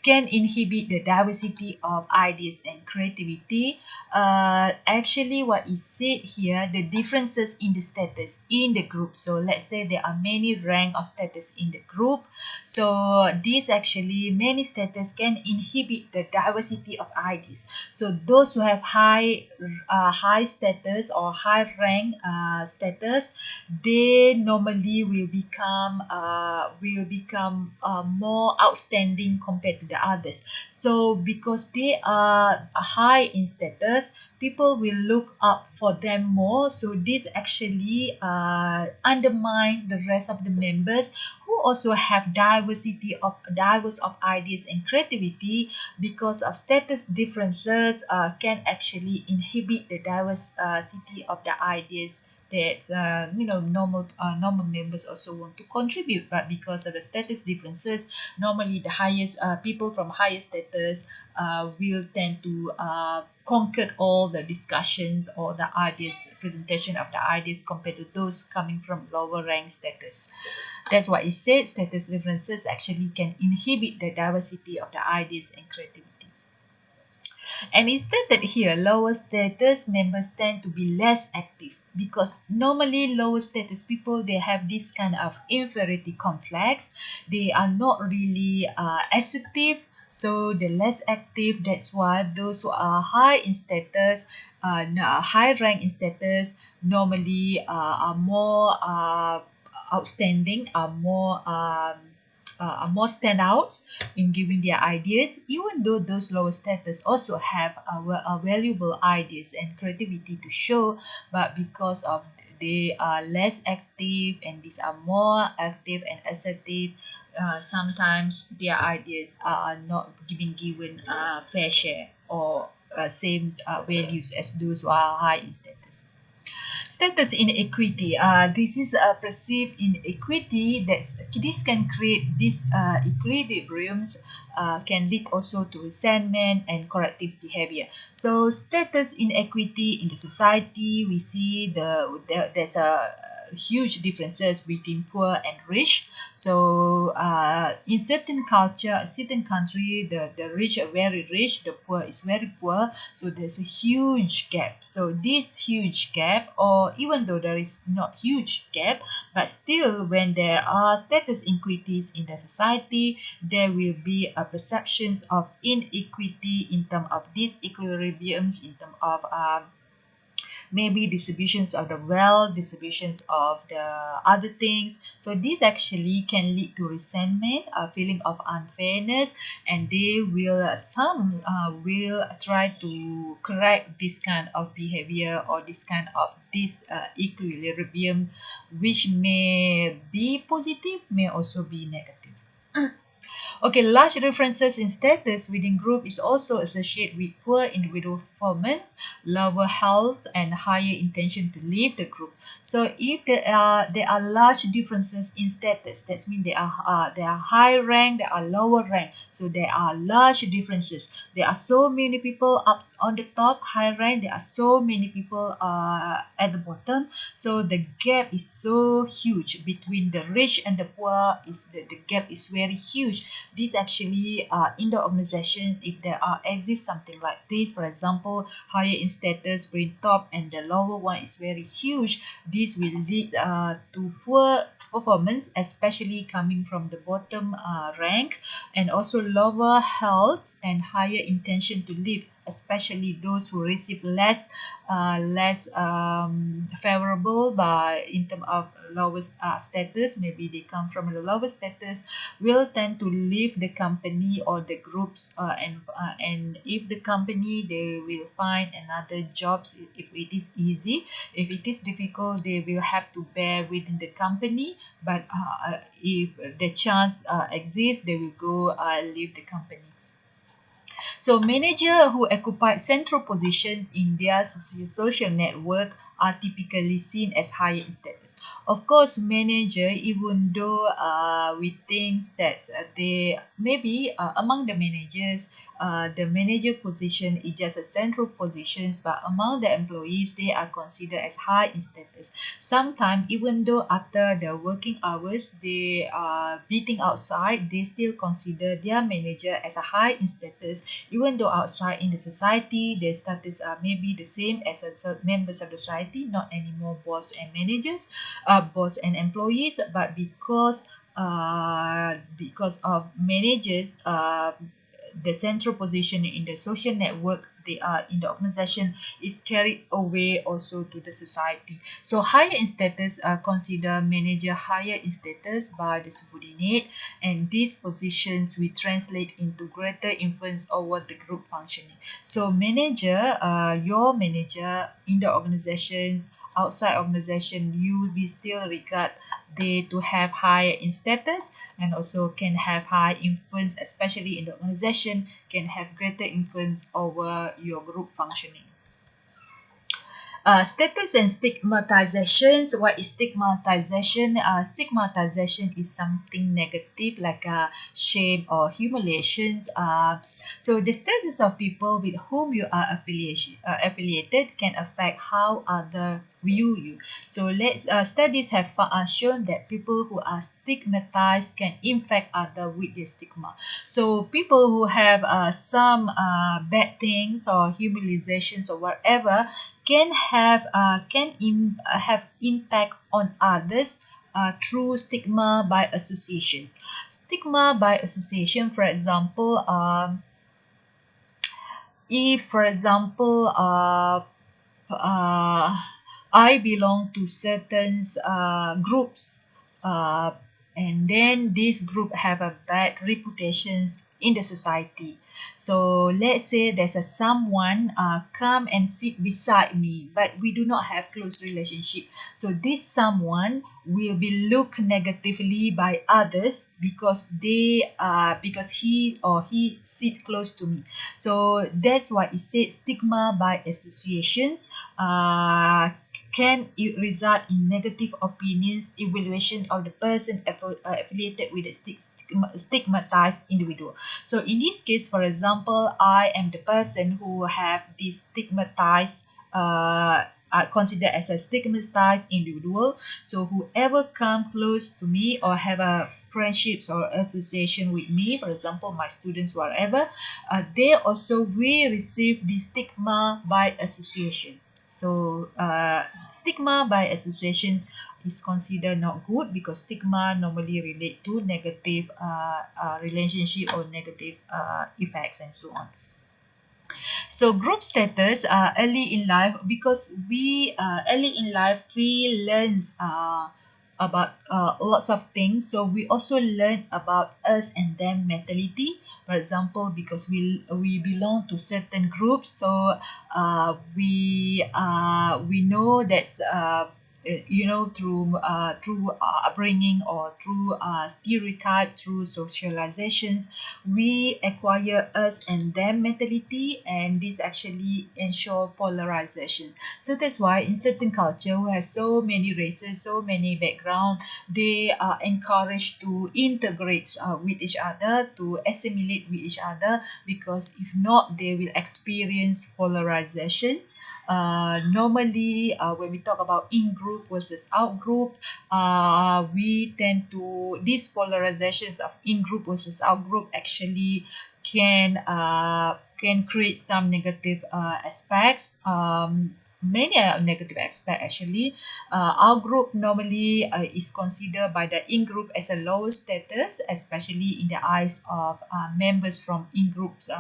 can inhibit the diversity of ideas and creativity. Actually, what is said here, the differences in the status in the group. So let's say there are many rank of status in the group. So this actually, many status can inhibit the diversity of ideas. So those who have high status or high rank status, they normally will become more outstanding compared to the others. So because they are high in status, people will look up for them more. So this actually undermine the rest of the members who also have diverse of ideas and creativity. Because of status differences can actually inhibit the diversity of the ideas that normal members also want to contribute, but because of the status differences, normally the highest people from higher status will tend to conquer all the discussions or the ideas, presentation of the ideas, compared to those coming from lower rank status. That's why it said status differences actually can inhibit the diversity of the ideas and creativity. And it's stated here, lower status members tend to be less active, because normally lower status people, they have this kind of inferiority complex. They are not really assertive, so they're less active. That's why those who are high in status, high rank in status, normally are more outstanding, are more standouts in giving their ideas, even though those lower status also have valuable ideas and creativity to show, but because of they are less active and these are more active and assertive, sometimes their ideas are not given fair share or same values as those who are high in status. Status inequity. This is a perceived inequity that this can create these equilibriums, can lead also to resentment and corrective behavior. So status inequity in the society, we see there's a huge differences between poor and rich. So in certain culture, certain country, the rich are very rich, the poor is very poor. So there's a huge gap. So this huge gap, or even though there is not huge gap, but still when there are status inequities in the society, there will be a perceptions of inequity in terms of these equilibriums, in terms of maybe distributions of the wealth, distributions of the other things. So this actually can lead to resentment, a feeling of unfairness, and some will try to correct this kind of behavior or this kind of equilibrium, which may be positive, may also be negative. Okay, large differences in status within group is also associated with poor individual performance, lower health, and higher intention to leave the group. So if there are large differences in status, that means there are high rank, there are lower rank. So there are large differences. There are so many people up on the top, high rank. There are so many people at the bottom. So the gap is so huge between the rich and the poor. The gap is very huge. This actually in the organizations, if there exists something like this, for example, higher in status bring top and the lower one is very huge, this will lead to poor performance, especially coming from the bottom rank, and also lower health and higher intention to live, especially those who receive less favorable in terms of lowest status. Maybe they come from the lowest status, will tend to leave the company or the groups, and if the company, they will find another jobs if it is easy. If it is difficult, they will have to bear within the company, but if the chance exists, they will go leave the company. So managers who occupy central positions in their social network are typically seen as higher in status. Of course, manager, even though we think that they maybe among the managers, the manager position is just a central positions, but among the employees, they are considered as high in status. Sometimes, even though after the working hours, they are beating outside, they still consider their manager as a high in status, even though outside in the society, their status are maybe the same as members of the society, not anymore boss and managers, boss and employees, but because of managers, the central position in the social network they are in the organization is carried away also to the society. So higher in status are considered manager higher in status by the subordinate, and these positions will translate into greater influence over the group functioning. So manager, your manager in the organizations, outside organization, you will be still regard they to have higher in status, and also can have high influence, especially in the organization, can have greater influence over your group functioning. Status and stigmatizations. What is stigmatization? Stigmatization is something negative like shame or humiliations. So the status of people with whom you are affiliated can affect how others view you. So studies have shown that people who are stigmatized can infect others with the stigma. So people who have some bad things or humiliations or whatever have impact on others through stigma by associations. Stigma by association, for example, if for example I belong to certain groups, and then this group have a bad reputations in the society. So let's say there's a someone come and sit beside me, but we do not have close relationship. So this someone will be looked negatively by others because because he or he sit close to me. So that's why it said stigma by associations can result in negative opinions, evaluation of the person affiliated with a stigmatized individual. So in this case, for example, I am the person who have this stigmatized are considered as a stigmatized individual. So whoever come close to me or have a friendships or association with me, for example, my students, whatever, they also will receive the stigma by associations. So stigma by associations is considered not good because stigma normally relate to negative relationship or negative effects and so on. So group status early in life, because we early in life we learn about lots of things. So we also learn about us and them mentality. For example, because we belong to certain groups, so we know that's through upbringing or through stereotype, through socializations, we acquire us and them mentality, and this actually ensure polarization. So that's why in certain culture who have so many races, so many background, they are encouraged to integrate with each other, to assimilate with each other, because if not, they will experience polarization. Normally, when we talk about in-group versus out-group, we tend to, these polarizations of in-group versus out-group actually can create some negative aspects. Many negative aspects actually. Our group normally is considered by the in-group as a lower status, especially in the eyes of members from in-groups.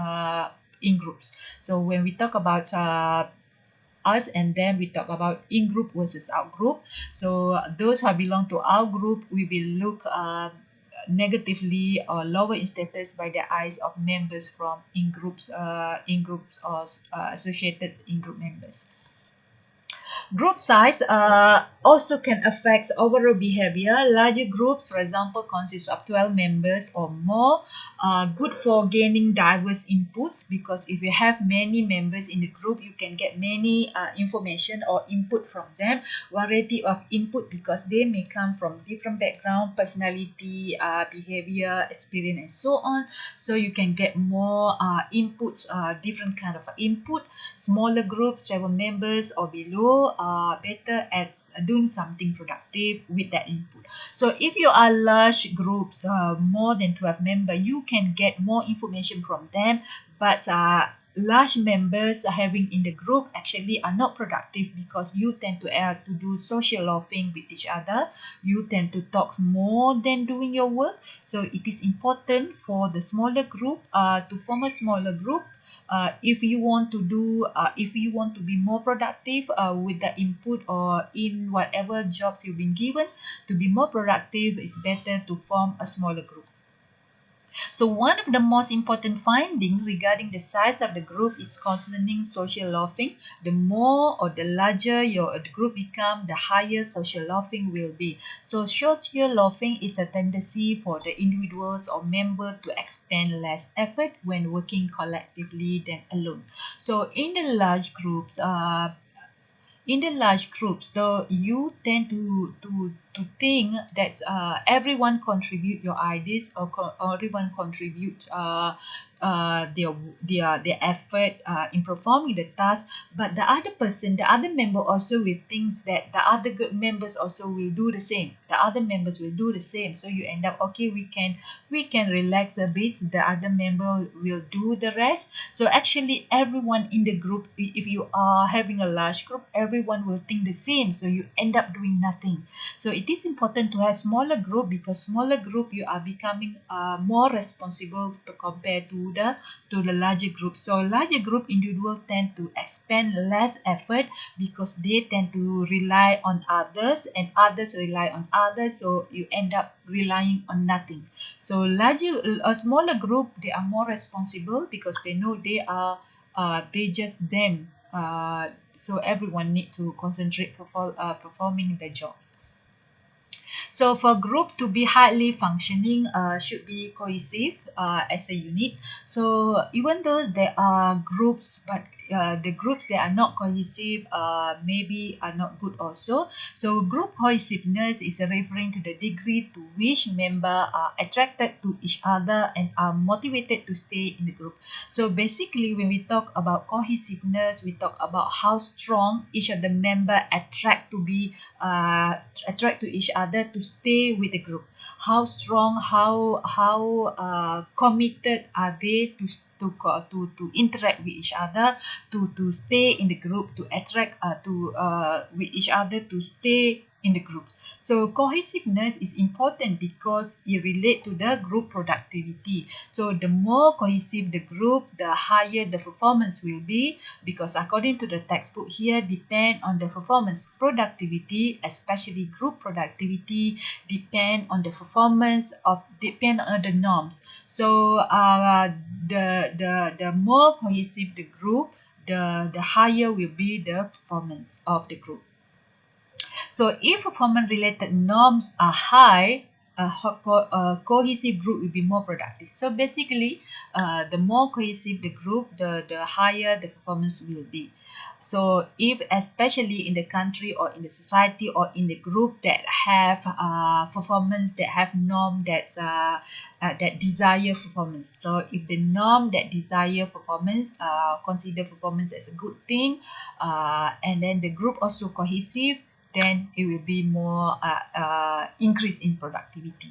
So when we talk about us and then we talk about in-group versus out-group. So those who belong to our group, we will look negatively or lower in status by the eyes of members from in-groups or associated in-group members. Group size also can affect overall behavior. Larger groups, for example, consist of 12 members or more, are good for gaining diverse inputs, because if you have many members in the group, you can get many information or input from them, variety of input, because they may come from different background, personality, behavior, experience, and so on. So you can get more inputs, different kind of input. Smaller groups, 7 members or below, are better at doing something productive with that input. So if you are large groups, more than 12 members, you can get more information from them, but large members having in the group actually are not productive, because you tend to do social loafing with each other. You tend to talk more than doing your work. So it is important for the smaller group to form a smaller group. If you want to be more productive with the input or in whatever jobs you've been given, to be more productive, it's better to form a smaller group. So one of the most important findings regarding the size of the group is concerning social loafing. The more or the larger your group become, the higher social loafing will be. So social loafing is a tendency for the individuals or member to expend less effort when working collectively than alone. So in the large groups, so you tend to think that everyone contribute your ideas, or everyone contribute their effort in performing the task, but the other member also will think that the other members also will do the same. So you end up, okay, we can relax a bit, the other member will do the rest. So actually everyone in the group, if you are having a large group, everyone will think the same, so you end up doing nothing. So it is important to have smaller group, because smaller group you are becoming more responsible to compare to the larger group. So larger group individuals tend to expend less effort, because they tend to rely on others and others rely on others, so you end up relying on nothing. So a smaller group, they are more responsible, because they know they just them. So everyone need to concentrate for performing their jobs. So for group to be highly functioning, should be cohesive as a unit. So even though there are groups, but the groups that are not cohesive maybe are not good also. So group cohesiveness is referring to the degree to which members are attracted to each other and are motivated to stay in the group. So basically, when we talk about cohesiveness, we talk about how strong each of the members attract to each other to stay with the group. How strong, how committed are they to interact with each other, to stay in the group, to attract with each other, to stay in the group. So cohesiveness is important because it relates to the group productivity. So the more cohesive the group, the higher the performance will be, because according to the textbook here, depend on the performance. Productivity, especially group productivity, depend on the norms. So the more cohesive the group, the higher will be the performance of the group. So if performance-related norms are high, a cohesive group will be more productive. So basically, the more cohesive the group, the higher the performance will be. So if especially in the country or in the society or in the group that have performance, that have norm that desire performance. So if the norm that desire performance, consider performance as a good thing, and then the group also cohesive, then it will be more increase in productivity.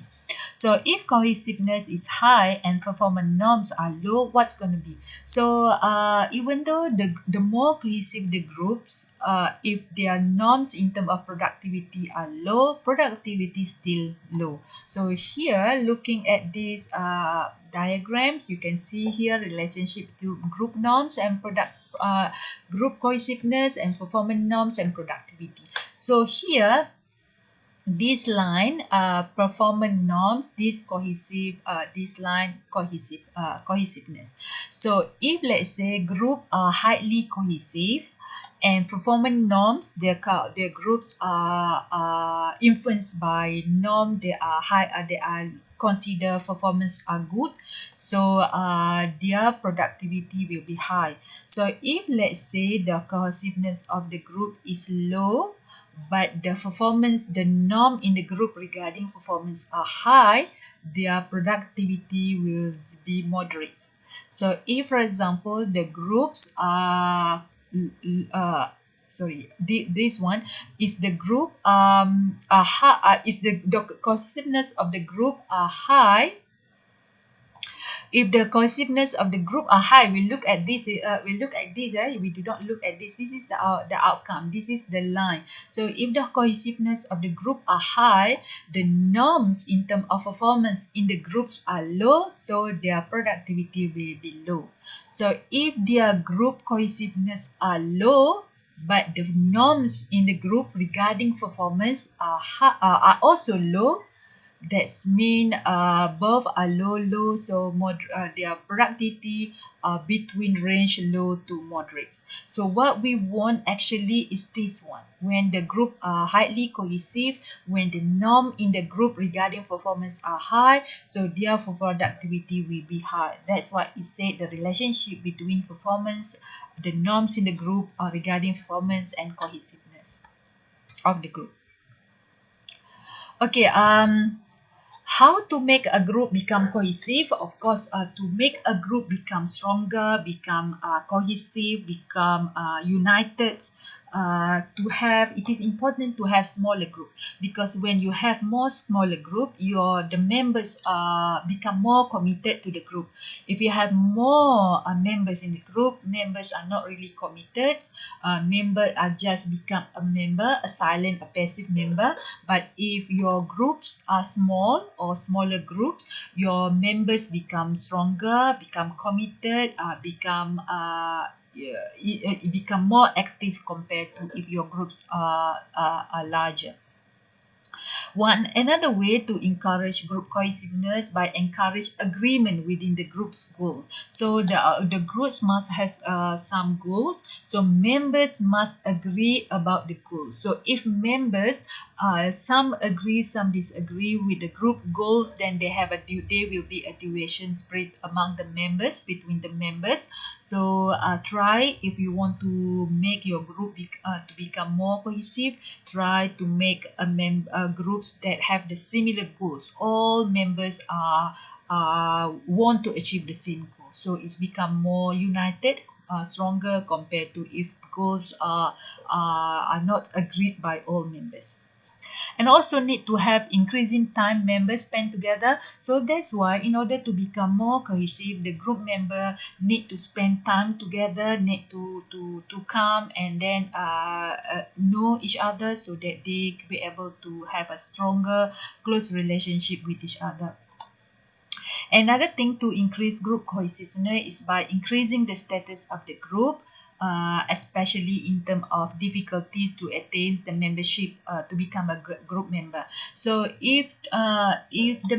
So if cohesiveness is high and performance norms are low, what's going to be? So even though the more cohesive the groups, if their norms in terms of productivity are low, productivity is still low. So here, looking at these diagrams, you can see here relationship to group norms and group cohesiveness and performance norms and productivity. So here, this line performance norms, this line cohesiveness. So if let's say group are highly cohesive And performance norms, their groups are influenced by norm. They are high. They are consider performance are good, so their productivity will be high. So if let's say the cohesiveness of the group is low, but the norm in the group regarding performance are high, their productivity will be moderate. So if, for example, the groups are this one is the group is the cohesiveness of the group are high. If the cohesiveness of the group are high, we look at this. We do not look at this. This is the outcome. This is the line. So if the cohesiveness of the group are high, the norms in terms of performance in the groups are low, so their productivity will be low. So if their group cohesiveness are low, but the norms in the group regarding performance are also low, that's mean both are low, so their productivity are between range low to moderate. So what we want actually is this one: when the group are highly cohesive, when the norm in the group regarding performance are high, so their productivity will be high. That's why it said the relationship between performance, the norms in the group are regarding performance and cohesiveness of the group. Okay, how to make a group become cohesive? Of course, to make a group become stronger, become cohesive, become united, it is important to have smaller group, because when you have more smaller group, the members become more committed to the group. If you have more members in the group, members are not really committed. Members are just become a member, a silent, a passive member. But if your groups are small or smaller groups, your members become stronger, become committed, become more active compared to if your groups are larger. Another way to encourage group cohesiveness by encourage agreement within the group's goal. So the groups must have some goals. So members must agree about the goals. So if members some agree, some disagree with the group goals, then there will be a deviation spread among the members, between the members. So try, if you want to make your group to become more cohesive, try to make groups that have the similar goals. All members want to achieve the same goal, so it's become more united, stronger compared to if goals are not agreed by all members. And also need to have increasing time members spend together. So that's why, in order to become more cohesive, the group member need to spend time together, need to come and then know each other, so that they be able to have a stronger, close relationship with each other. Another thing to increase group cohesiveness is by increasing the status of the group, especially in terms of difficulties to attain the membership, to become a group member. So if the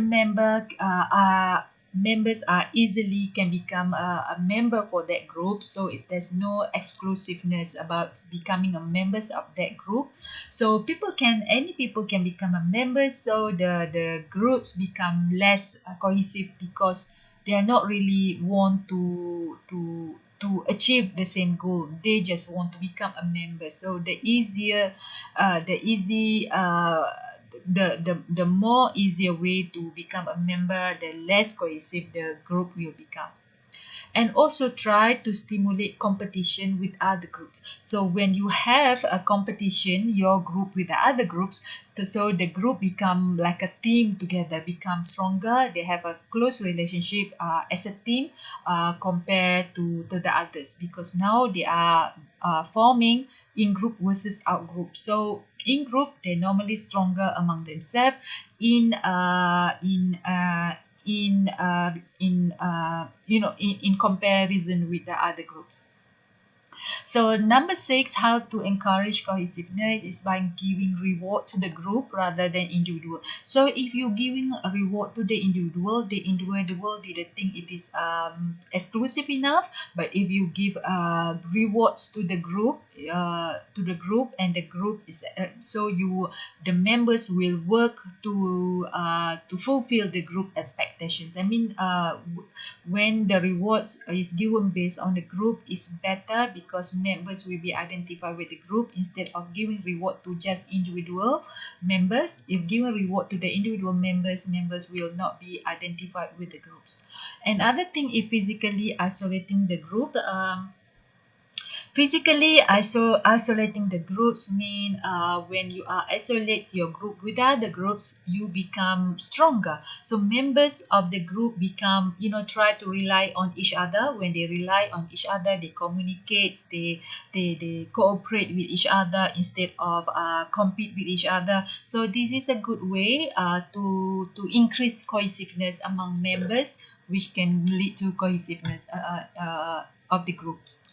members are easily can become a member for that group, so there's no exclusiveness about becoming a members of that group. So any people can become a member, so the groups become less cohesive, because they are not really want to achieve the same goal. They just want to become a member. So the more easier way to become a member, the less cohesive the group will become. And also try to stimulate competition with other groups. So when you have a competition, your group with the other groups, so the group become like a team together, become stronger. They have a close relationship as a team compared to the others, because now they are forming in group versus out group. So in group, they're normally stronger among themselves. In comparison with the other groups. So number 6, how to encourage cohesiveness is by giving reward to the group rather than individual. So if you're giving a reward to the individual didn't think it is exclusive enough. But if you give rewards to the group, to the group, and the group is the members will work to fulfill the group expectations. I mean, when the rewards is given based on the group is better, because members will be identified with the group instead of giving reward to just individual members. If given reward to the individual members, members will not be identified with the groups. Another thing is physically isolating the group. Physically isolating the groups mean when you isolate your group with other groups, you become stronger. So members of the group become, try to rely on each other. When they rely on each other, they communicate, they cooperate with each other instead of compete with each other. So this is a good way to increase cohesiveness among members, which can lead to cohesiveness of the groups.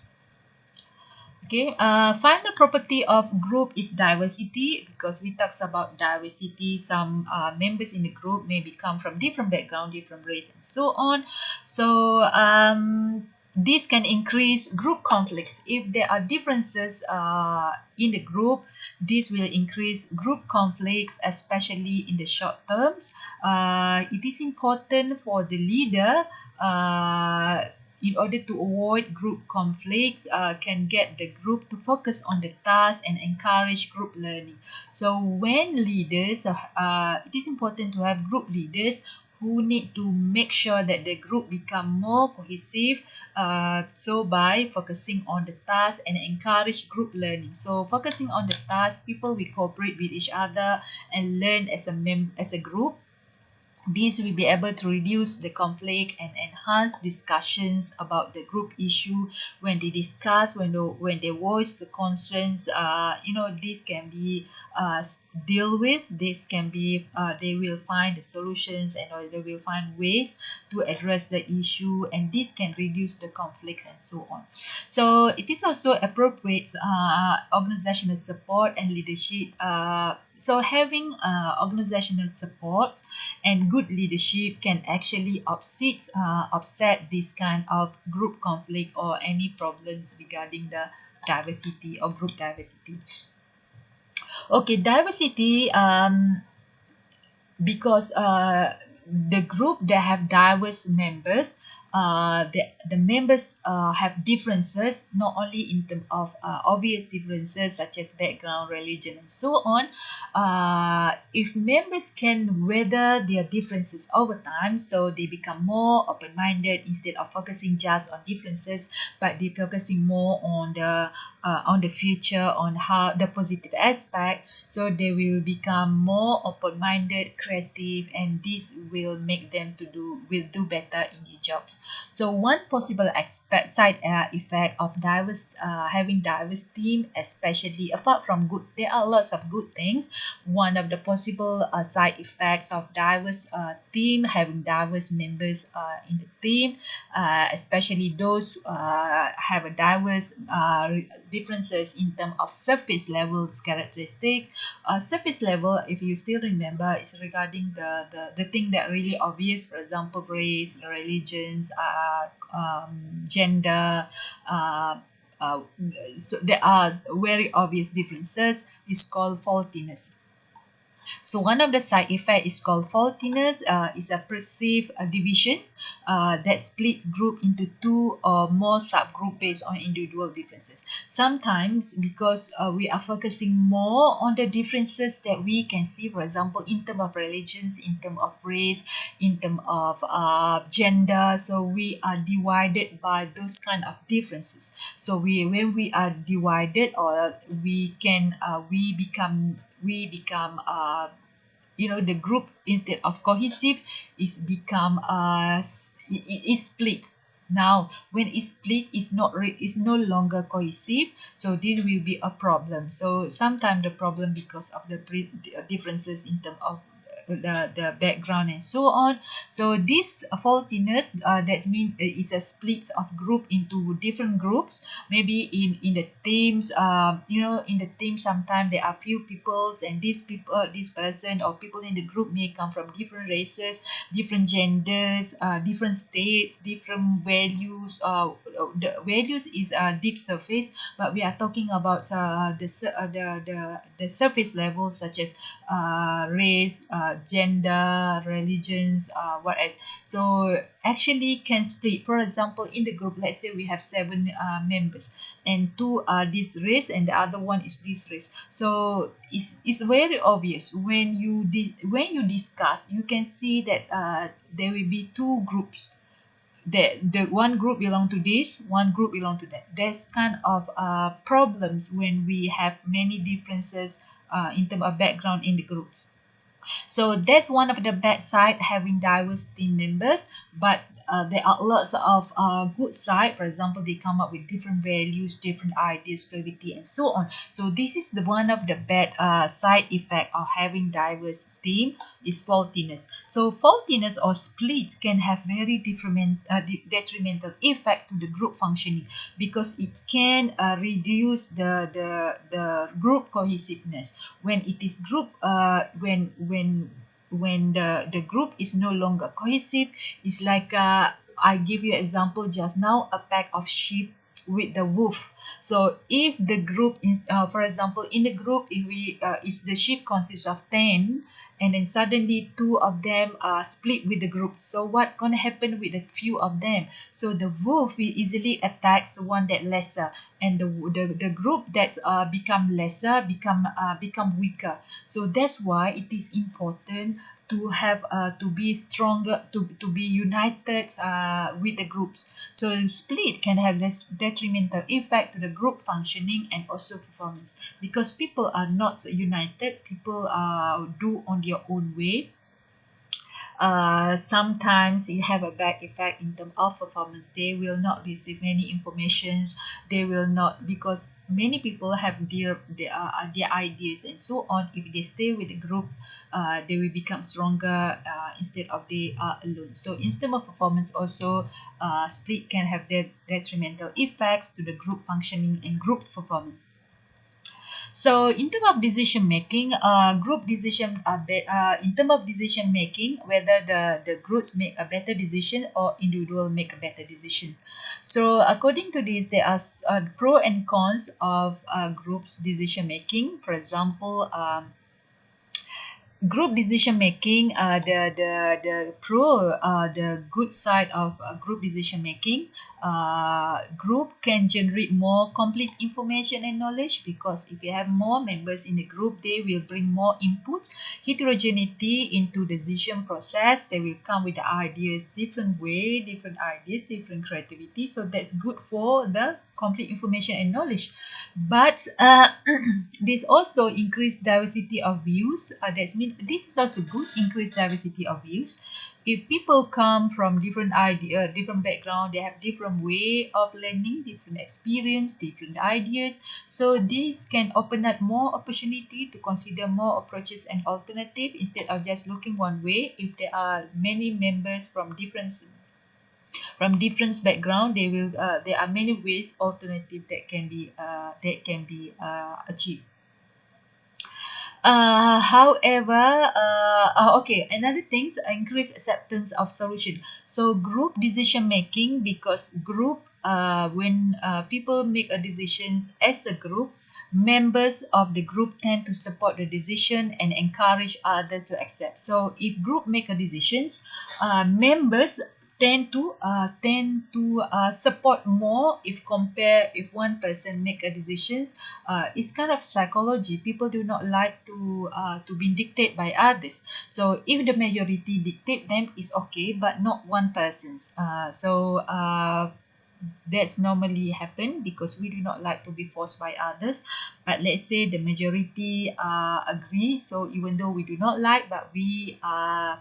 Okay, final property of group is diversity, because we talk about diversity. Some members in the group may come from different background, different race, and so on. So this can increase group conflicts. If there are differences in the group, this will increase group conflicts, especially in the short terms. It is important for the leader, in order to avoid group conflicts, can get the group to focus on the task and encourage group learning. So when leaders, it is important to have group leaders who need to make sure that the group become more cohesive, so by focusing on the task and encourage group learning. So focusing on the task, people will cooperate with each other and learn as a group. This will be able to reduce the conflict and enhance discussions about the group issue. When they discuss, when they voice the concerns, this can be deal with. This can be they will find the solutions, and or they will find ways to address the issue, and this can reduce the conflicts and so on. So it is also appropriate organizational support and leadership. So having organizational support and good leadership can actually offset this kind of group conflict or any problems regarding the diversity or group diversity. Okay, diversity, because the group that have diverse members, the members have differences, not only in terms of obvious differences such as background, religion, and so on. If members can weather their differences over time, so they become more open-minded instead of focusing just on differences, but they're focusing more on the future, on how the positive aspect. So they will become more open-minded, creative, and this will make them do better in their jobs. So one possible side effect of having diverse team, especially apart from good, there are lots of good things. One of the possible side effects of diverse team, having diverse members in the team, especially those have a diverse differences in terms of surface levels characteristics. Surface level, if you still remember, is regarding the thing that really obvious. For example, race, religions, gender. So there are very obvious differences. It's called faultiness. So one of the side effects is called faultiness. Is a perceived divisions that split group into two or more subgroup based on individual differences. Sometimes because we are focusing more on the differences that we can see, for example, in terms of religions, in terms of race, in terms of gender. So we are divided by those kind of differences. So when we are divided, or we become the group, instead of cohesive, is become it split. Now when it split, is no longer cohesive, so this will be a problem. So sometimes the problem because of the differences in terms of the background and so on. So this faultiness, that's mean is a split of group into different groups. Maybe in the teams, in the team sometimes there are few peoples, and this person or people in the group may come from different races, different genders, different states, different values. The values is a deep surface, but we are talking about the surface level, such as race, gender, religions, what else. So actually can split. For example, in the group, let's say we have 7 members, and 2 are this race and the other one is this race. So it's very obvious when you discuss, you can see that there will be 2 groups. The one group belong to this, one group belong to that. There's kind of problems when we have many differences in terms of background in the groups. So that's one of the bad side, having diverse team members. But there are lots of good side. For example, they come up with different values, different ideas, creativity, and so on. So this is the one of the bad side effect of having diverse team is faultiness. So faultiness or split can have very detrimental effect to the group functioning, because it can reduce the group cohesiveness. When it is group when the group is no longer cohesive, it's like I give you an example just now, a pack of sheep with the wolf. So if the group is for example, in the group, if we is the sheep consists of 10, and then suddenly 2 of them are split with the group, so what's going to happen with the few of them? So the wolf will easily attacks the one that lesser, and the group that's become lesser become weaker. So that's why it is important to have to be stronger, to be united with the groups. So split can have this detrimental effect to the group functioning and also performance, because people are not united. People do on their own way. Sometimes it have a bad effect in terms of performance. They will not receive any informations. They will not, because many people have their ideas and so on. If they stay with the group, they will become stronger instead of they are alone. So in terms of performance also, split can have their detrimental effects to the group functioning and group performance. So in terms of decision making, group decision in terms of decision making, whether the groups make a better decision or individual make a better decision. So according to this, there are pro and cons of groups decision making. For example, group decision making, the pro, the good side of group decision making, group can generate more complete information and knowledge, because if you have more members in the group, they will bring more input, heterogeneity into the decision process. They will come with the ideas different way, different ideas, different creativity. So that's good for the complete information and knowledge. But this also increase diversity of views. That means this is also good, increase diversity of views. If people come from different different background, they have different way of learning, different experience, different ideas. So this can open up more opportunity to consider more approaches and alternative instead of just looking one way. If there are many members from different background, there are many ways alternative that can be achieved. However, okay, another things, increase acceptance of solution. So group decision making, because group, when people make a decisions as a group, members of the group tend to support the decision and encourage others to accept. So if group make a decisions, members tend to support more if one person make a decisions. It's kind of psychology. People do not like to be dictated by others. So if the majority dictate them, is okay, but not one person's. That's normally happen because we do not like to be forced by others. But let's say the majority agree, so even though we do not like, but we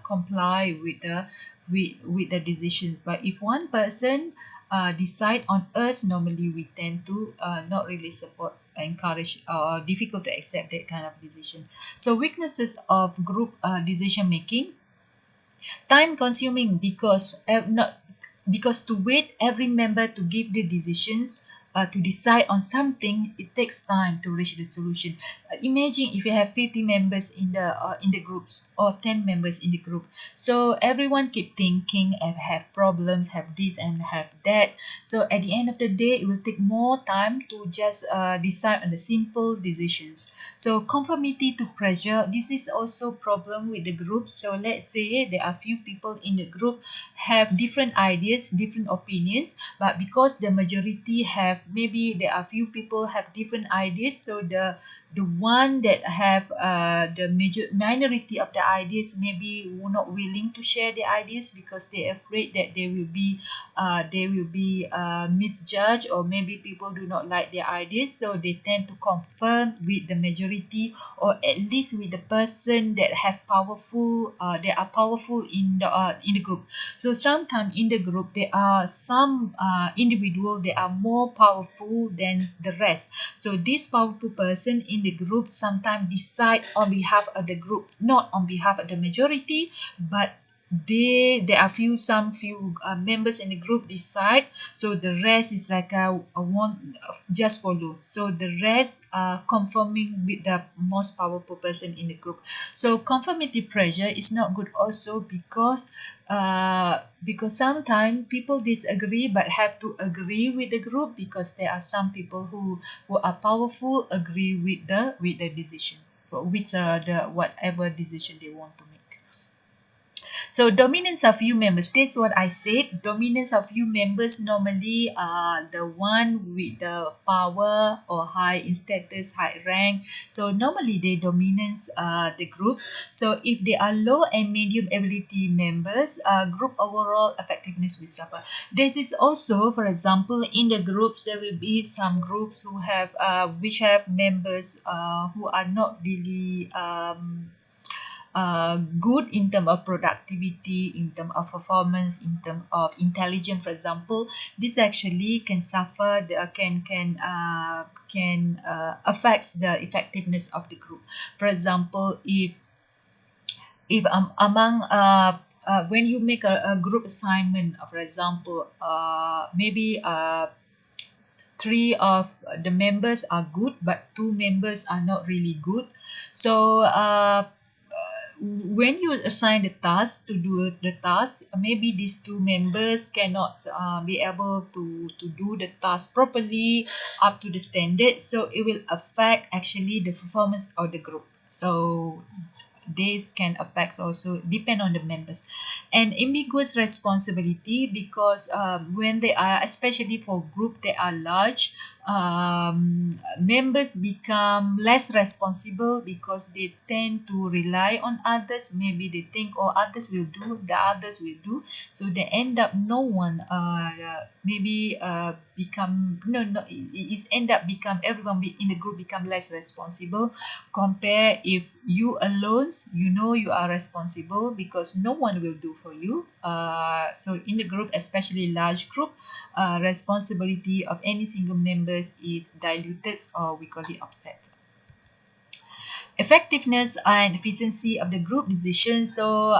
comply with the decisions. But if one person decide on us, normally we tend to not really support encourage or difficult to accept that kind of decision. So weaknesses of group decision making: time consuming, because not because to wait every member to give the decisions, to decide on something, it takes time to reach the solution. Imagine if you have 50 members in the groups, or 10 members in the group, so everyone keep thinking and have problems, have this and have that. So at the end of the day, it will take more time to just decide on the simple decisions. So conformity to pressure, this is also problem with the group. So let's say there are few people in the group have different ideas, different opinions, but because the majority have, maybe there are few people have different ideas, so the one that have the minority of the ideas maybe were not willing to share the ideas because they're afraid that they will be misjudged, or maybe people do not like their ideas, so they tend to confirm with the majority, or at least with the person that have powerful they are powerful in the group. So sometimes in the group there are some individual that are more powerful than the rest. So this powerful person in the group sometimes decide on behalf of the group, not on behalf of the majority, but there are few members in the group decide, so the rest is like a want just follow, so the rest are conforming with the most powerful person in the group. So conformity pressure is not good also, because sometimes people disagree but have to agree with the group, because there are some people who are powerful agree with the decisions, with the whatever decision they want to make. So dominance of few members, that's what I said. Dominance of few members normally are the one with the power or high in status, high rank. So normally they dominance the groups. So if they are low and medium ability members, group overall effectiveness will suffer. This is also, for example, in the groups there will be some groups who have which have members who are not really good in terms of productivity, in terms of performance, in terms of intelligence, for example. This actually can suffer can affects the effectiveness of the group. For example, if among when you make a group assignment, for example, maybe three of the members are good but two members are not really good. So when you assign the task to do the task, maybe these two members cannot be able to do the task properly up to the standard, so it will affect actually the performance of the group. So this can affect also depend on the members. And ambiguous responsibility, because when they are, especially for group that are large, members become less responsible because they tend to rely on others. Maybe they think, oh, others will do, the others will do, so they end up no one become it's end up become everyone in the group become less responsible, compare if you alone, you know you are responsible because no one will do for you. So in the group, especially large group, responsibility of any single members is diluted, or we call it offset. Effectiveness and efficiency of the group decision. So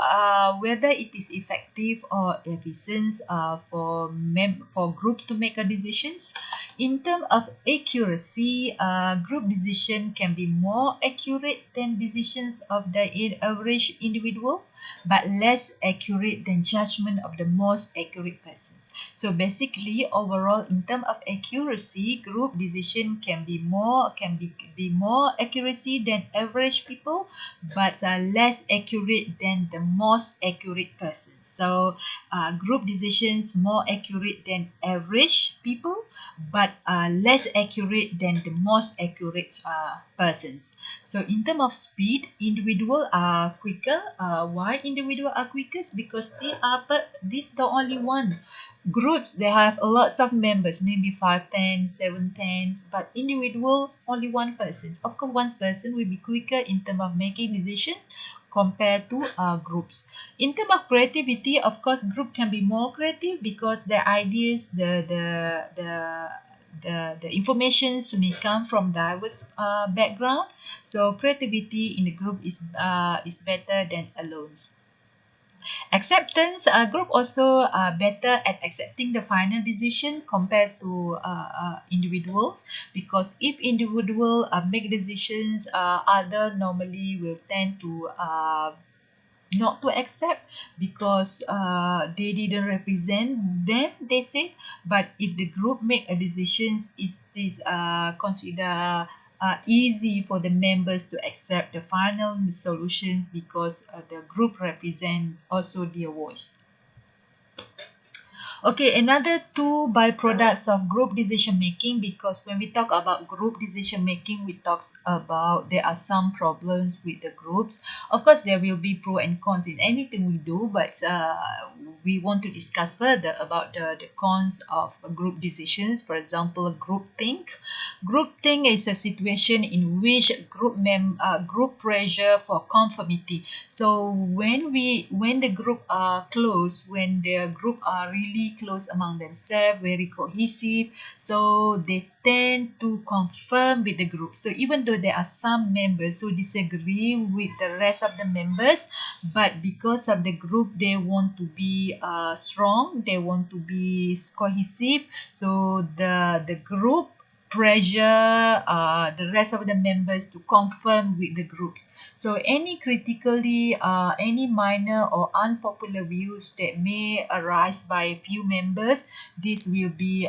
whether it is effective or efficient for group to make a decisions. In terms of accuracy, group decision can be more accurate than decisions of the average individual, but less accurate than judgment of the most accurate persons. So basically, overall, in terms of accuracy, group decision can be more accuracy than average people, but less accurate than the most accurate person. So group decisions more accurate than average people, but less accurate than the most accurate persons. So in terms of speed, individual are quicker. Why individual are quicker? Because this the only one. Groups, they have a lots of members, maybe 5, 10, 7, 10, but individual only one person. Of course, one person will be quicker in terms of making decisions compared to groups. In terms of creativity, of course, group can be more creative because their ideas, the the informations may come from diverse background. So creativity in the group is better than alone. Acceptance, a group also better at accepting the final decision compared to individuals, because if individual make decisions, other normally will tend to not to accept, because they didn't represent them, they said. But if the group make a decisions, is this consider easy for the members to accept the final solutions, because the group represent also their voice. Okay, another two byproducts of group decision making, because when we talk about group decision making, we talk about there are some problems with the groups. Of course, there will be pro and cons in anything we do, but we want to discuss further about the cons of group decisions. For example, groupthink. Groupthink is a situation in which group pressure for conformity. So when the group are close, when the group are really close among themselves, very cohesive, so they tend to conform with the group. So even though there are some members who disagree with the rest of the members, but because of the group, they want to be strong, they want to be cohesive, so the group pressure the rest of the members to conform with the groups. So any minor or unpopular views that may arise by a few members, this will be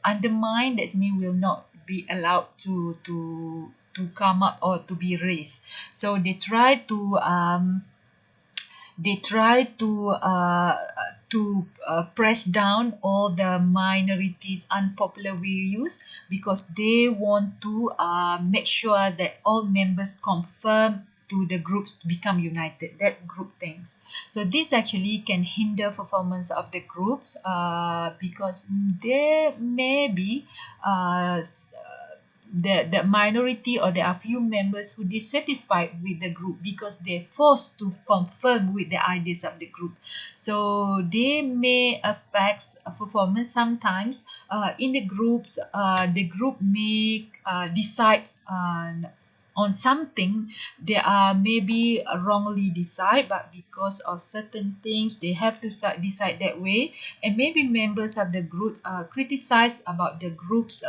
undermined. That means will not be allowed to come up or to be raised. So they try to press down all the minorities unpopular views, because they want to make sure that all members confirm to the groups to become united. That's group things. So this actually can hinder performance of the groups, because there may be the minority, or there are few members who dissatisfied with the group, because they're forced to conform with the ideas of the group. So they may affect performance sometimes. In the groups, the group may decide on something, they are maybe wrongly decide, but because of certain things they have to decide that way, and maybe members of the group criticize about the group's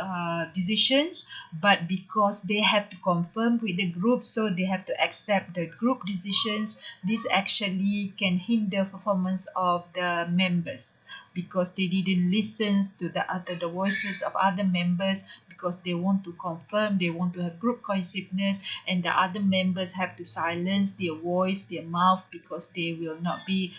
decisions, but because they have to confirm with the group, so they have to accept the group decisions. This actually can hinder performance of the members, because they didn't listen to the voices of other members, because they want to confirm, they want to have group cohesiveness, and the other members have to silence their voice, their mouth, because they will not be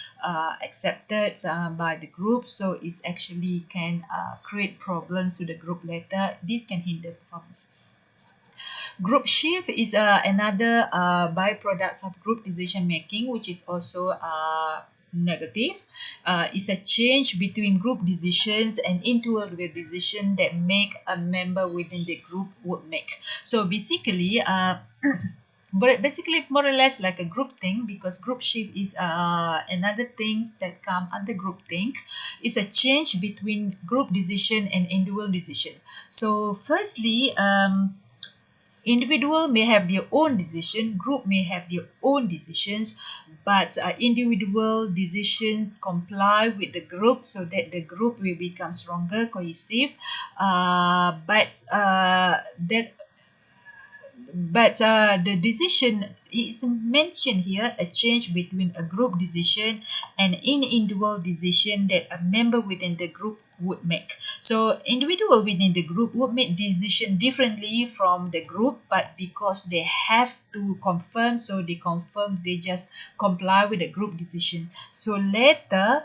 accepted by the group. So it actually can create problems to the group later. This can hinder performance. Group shift is another byproduct of group decision making, which is also negative. It's a change between group decisions and individual decision that make a member within the group would make. So basically, but basically more or less like a group thing, because group shift is another things that come under group think. It's a change between group decision and individual decision. So firstly, individual may have their own decision, group may have their own decisions, but individual decisions comply with the group, so that the group will become stronger, cohesive. But the decision is mentioned here, a change between a group decision and individual decision that a member within the group would make. So individual within the group would make decision differently from the group, but because they have to confirm, so they confirm, they just comply with the group decision. So later,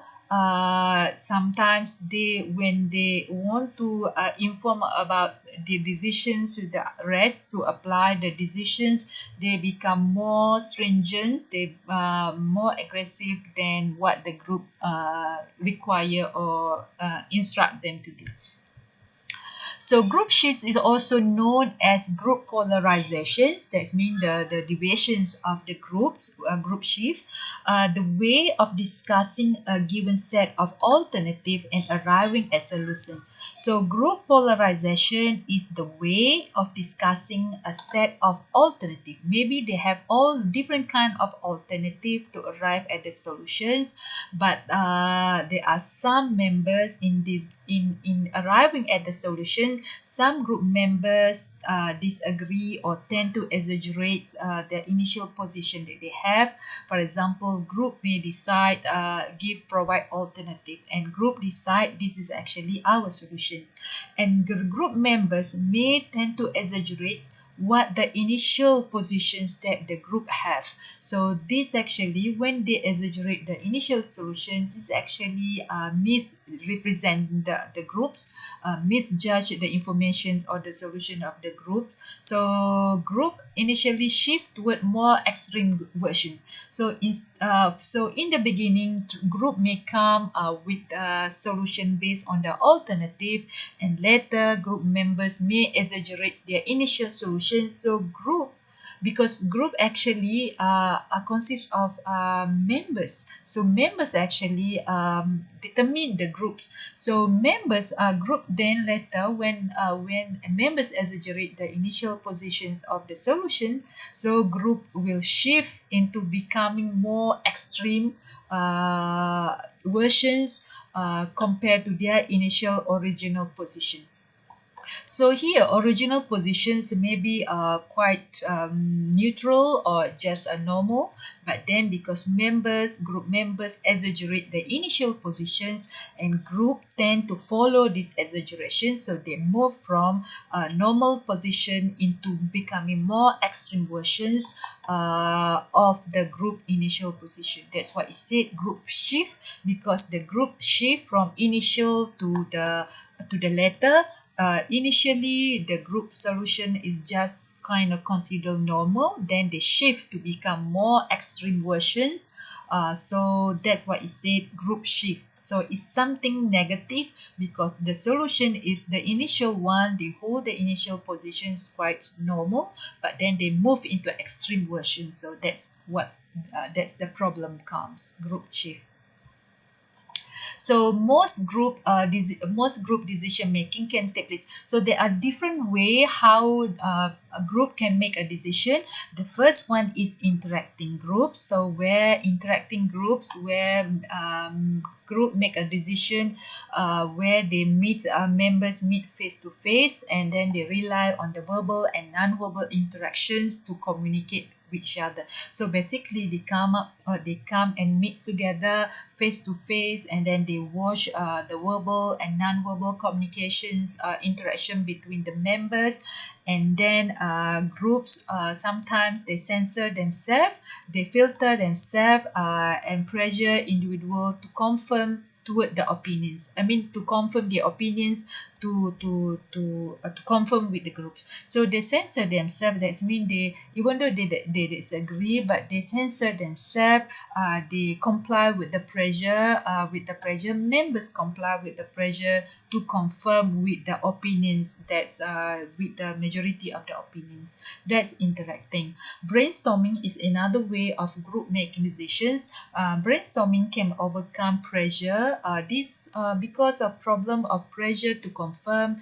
sometimes when they want to inform about the decisions to the rest, to apply the decisions, they become more stringent, they more aggressive than what the group require or instruct them to do. So group shifts is also known as group polarizations. That means the deviations of the groups, group shift, the way of discussing a given set of alternative and arriving at solution. So group polarization is the way of discussing a set of alternative. Maybe they have all different kind of alternative to arrive at the solutions, but there are some members in this in arriving at the solution. Some group members disagree or tend to exaggerate the initial position that they have. For example, group may decide provide alternative, and group decide this is actually our solutions, and group members may tend to exaggerate what the initial positions that the group have. So this actually, when they exaggerate the initial solutions, is actually misrepresent the groups, misjudge the informations or the solution of the groups. So group initially shift toward more extreme version. So in the beginning, group may come with a solution based on the alternative, and later group members may exaggerate their initial solution. So because group actually consists of members, so members actually determine the groups. So members group then later, when members exaggerate the initial positions of the solutions, so group will shift into becoming more extreme versions compared to their initial original position. So here, original positions may be quite neutral or just a normal, but then because group members exaggerate the initial positions, and group tend to follow this exaggeration, so they move from a normal position into becoming more extreme versions of the group initial position. That's why it said group shift, because the group shift from initial to the latter. Initially, the group solution is just kind of considered normal, then they shift to become more extreme versions. So that's why it said group shift. So it's something negative, because the solution is the initial one, they hold the initial positions quite normal, but then they move into extreme version. So that's the problem comes, group shift. So most group decision making can take place. So there are different way how a group can make a decision. The first one is interacting groups. So where interacting groups, where group make a decision, where they meet members meet face to face, and then they rely on the verbal and non-verbal interactions to communicate with each other. So basically, they come and meet together face to face, and then they watch the verbal and non-verbal communications interaction between the members. And then groups, sometimes they censor themselves, they filter themselves, and pressure individuals to confirm toward the opinions. I mean, to confirm the opinions, to confirm with the groups. So they censor themselves. That means they, even though they disagree, but they censor themselves. They comply with the pressure. Members comply with the pressure to confirm with the opinions. That's with the majority of the opinions. That's interacting. Brainstorming is another way of group making decisions. Brainstorming can overcome pressure. This because of problem of pressure to confirm,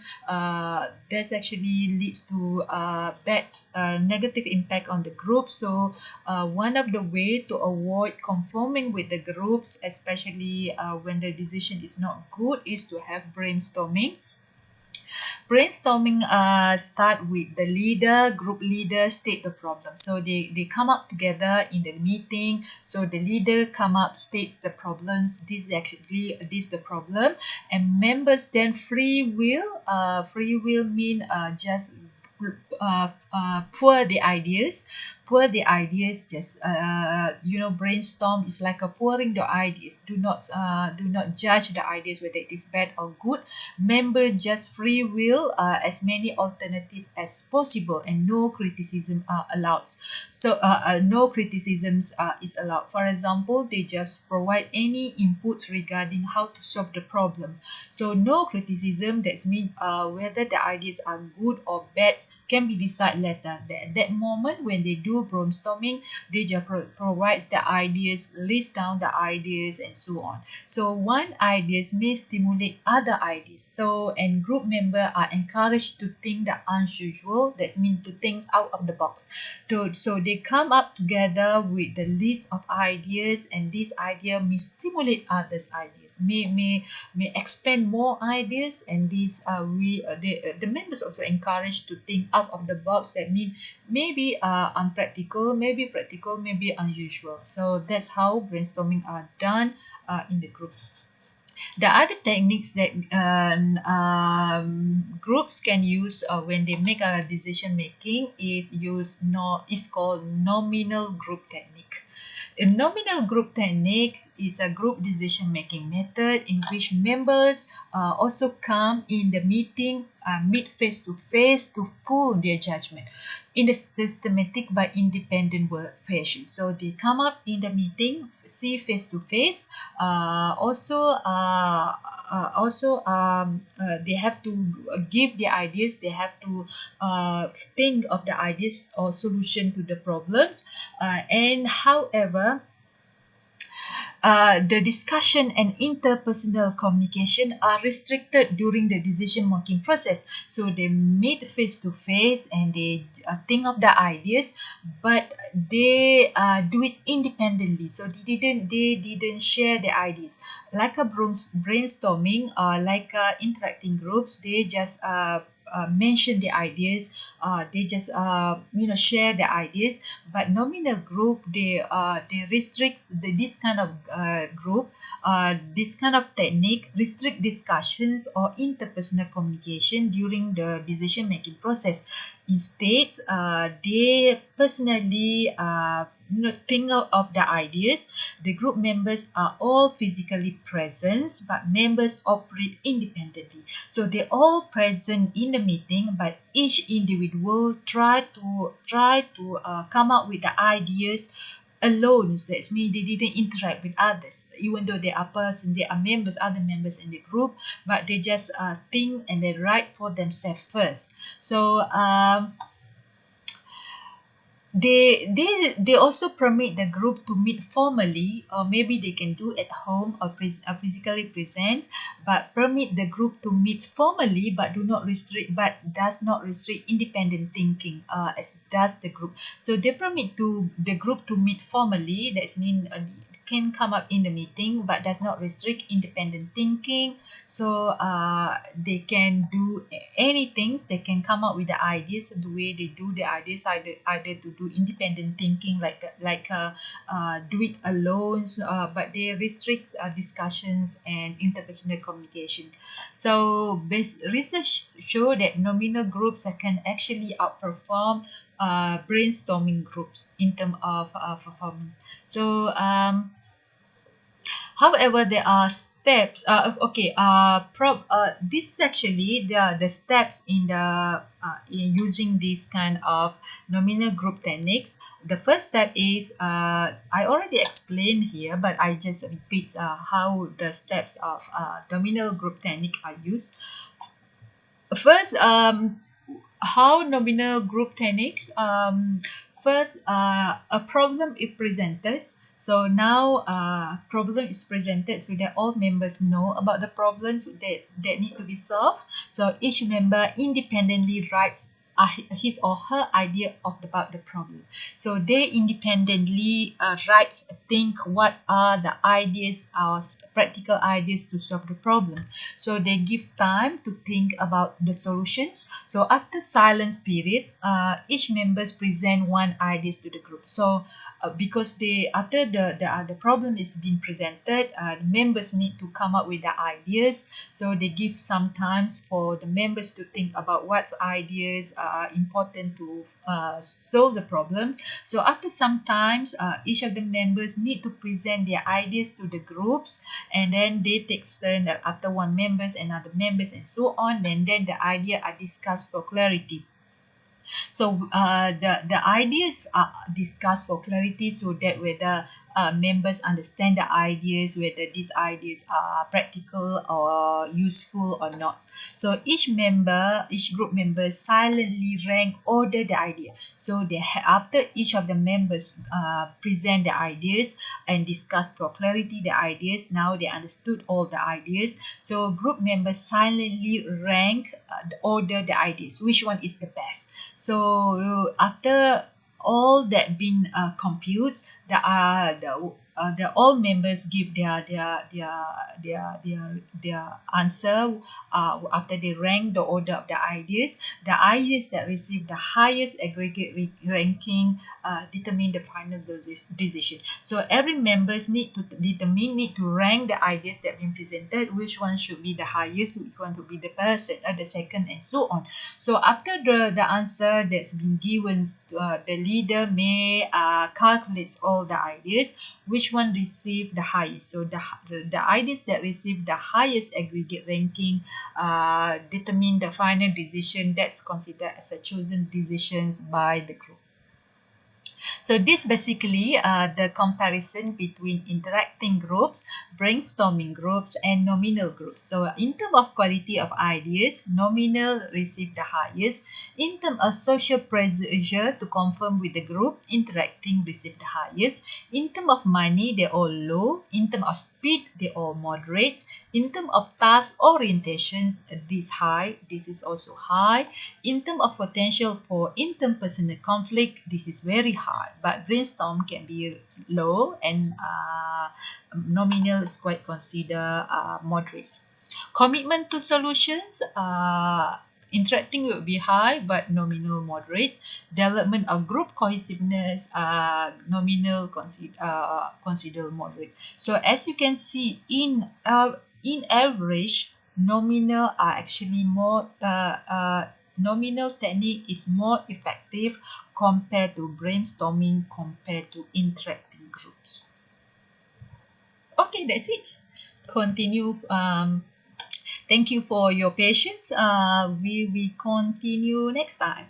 this actually leads to bad negative impact on the group. So one of the way to avoid conforming with the groups, especially when the decision is not good, is to have brainstorming. Brainstorming start with the group leader state the problem. So they come up together in the meeting. So the leader come up, states the problems. This is the problem, and members then free will. Free will mean just pour the ideas, pour the ideas, just brainstorm is like a pouring the ideas. Do not judge the ideas whether it is bad or good. Member just free will as many alternatives as possible, and no criticism are allowed. So no criticisms is allowed. For example, they just provide any inputs regarding how to solve the problem. So no criticism, that means whether the ideas are good or bad can be decided later. At that moment when they do brainstorming, they just provides the ideas, list down the ideas, and so on. So one ideas may stimulate other ideas. So, and group members are encouraged to think the unusual, that means to think out of the box. So they come up together with the list of ideas, and this idea may stimulate others' ideas, may expand more ideas, and these the members also encouraged to think out of the box. That means maybe unpractical, maybe practical, maybe unusual. So that's how brainstorming are done in the group. The other techniques that groups can use when they make a decision making is called nominal group technique. A nominal group techniques is a group decision making method in which members also come in the meeting, meet face to face to pool their judgment in the systematic but independent fashion. So they come up in the meeting, see face to face. They have to give their ideas. They have to think of the ideas or solution to the problems. And however, the discussion and interpersonal communication are restricted during the decision-making process. So they meet face-to-face and they think of the ideas, but they do it independently. So they didn't share the ideas. Like a brainstorming, like interacting groups, they just mention the ideas. They just share the ideas. But nominal group, they restricts this kind of group, this kind of technique restrict discussions or interpersonal communication during the decision making process. Instead, they personally think of the ideas. The group members are all physically present, but members operate independently. So they all present in the meeting, but each individual try to come up with the ideas alone. That means they didn't interact with others, even though they are members, other members in the group, but they just think and they write for themselves first. So they also permit the group to meet formally, or maybe they can do at home or physically present, but permit the group to meet formally, but does not restrict independent thinking as does the group. So they permit the group to meet formally. That means can come up in the meeting, but does not restrict independent thinking. So they can do anything. They can come up with the ideas. The way they do the ideas, either to do independent thinking, like do it alone, but they restrict discussions and interpersonal communication. So research show that nominal groups can actually outperform brainstorming groups in terms of performance. So however, there are steps. This is actually the steps in in using this kind of nominal group techniques. The first step is I already explained here, but I just repeat how the steps of nominal group technique are used. First, how nominal group techniques. First, a problem is presented. So now problem is presented so that all members know about the problems that need to be solved. So each member independently writes his or her idea about the problem. So they independently think what are the ideas or practical ideas to solve the problem. So they give time to think about the solutions. So after silence period, each members present one ideas to the group. So because after the problem is being presented, the members need to come up with the ideas. So they give some times for the members to think about what ideas are important to solve the problem. So after some times, each of the members need to present their ideas to the groups, and then they take turn after one members, another members, and so on. And then the idea are discussed for clarity. So the ideas are discussed for clarity, so that whether members understand the ideas, whether these ideas are practical or useful or not. So each group member silently rank order the idea. So after each of the members present the ideas and discuss for clarity the ideas, now they understood all the ideas. So group members silently rank order the ideas, which one is the best. So after all that been computes, the all members give their answer after they rank the order of the ideas. The ideas that receive the highest aggregate ranking determine the final decision. So every members need to rank the ideas that have been presented, which one should be the highest, which one would be the first, the second, and so on. So after the answer that's been given, the leader may calculate all the ideas, which one received the highest. So the ideas that receive the highest aggregate ranking determine the final decision that's considered as a chosen decisions by the group. So this basically the comparison between interacting groups, brainstorming groups, and nominal groups. So in terms of quality of ideas, nominal receive the highest. In terms of social pressure to conform with the group, interacting receive the highest. In terms of money, they all low. In terms of speed, they all moderates. In terms of task orientations, this high, this is also high. In terms of potential for interpersonal conflict, this is very high. But brainstorm can be low, and nominal is quite considered moderate. Commitment to solutions, interacting will be high, but nominal moderates. Development of group cohesiveness, nominal consider moderate. So as you can see, in average, nominal are actually more nominal technique is more effective compared to brainstorming, compared to interacting groups. Okay, that's it. Continue. Thank you for your patience. We will continue next time.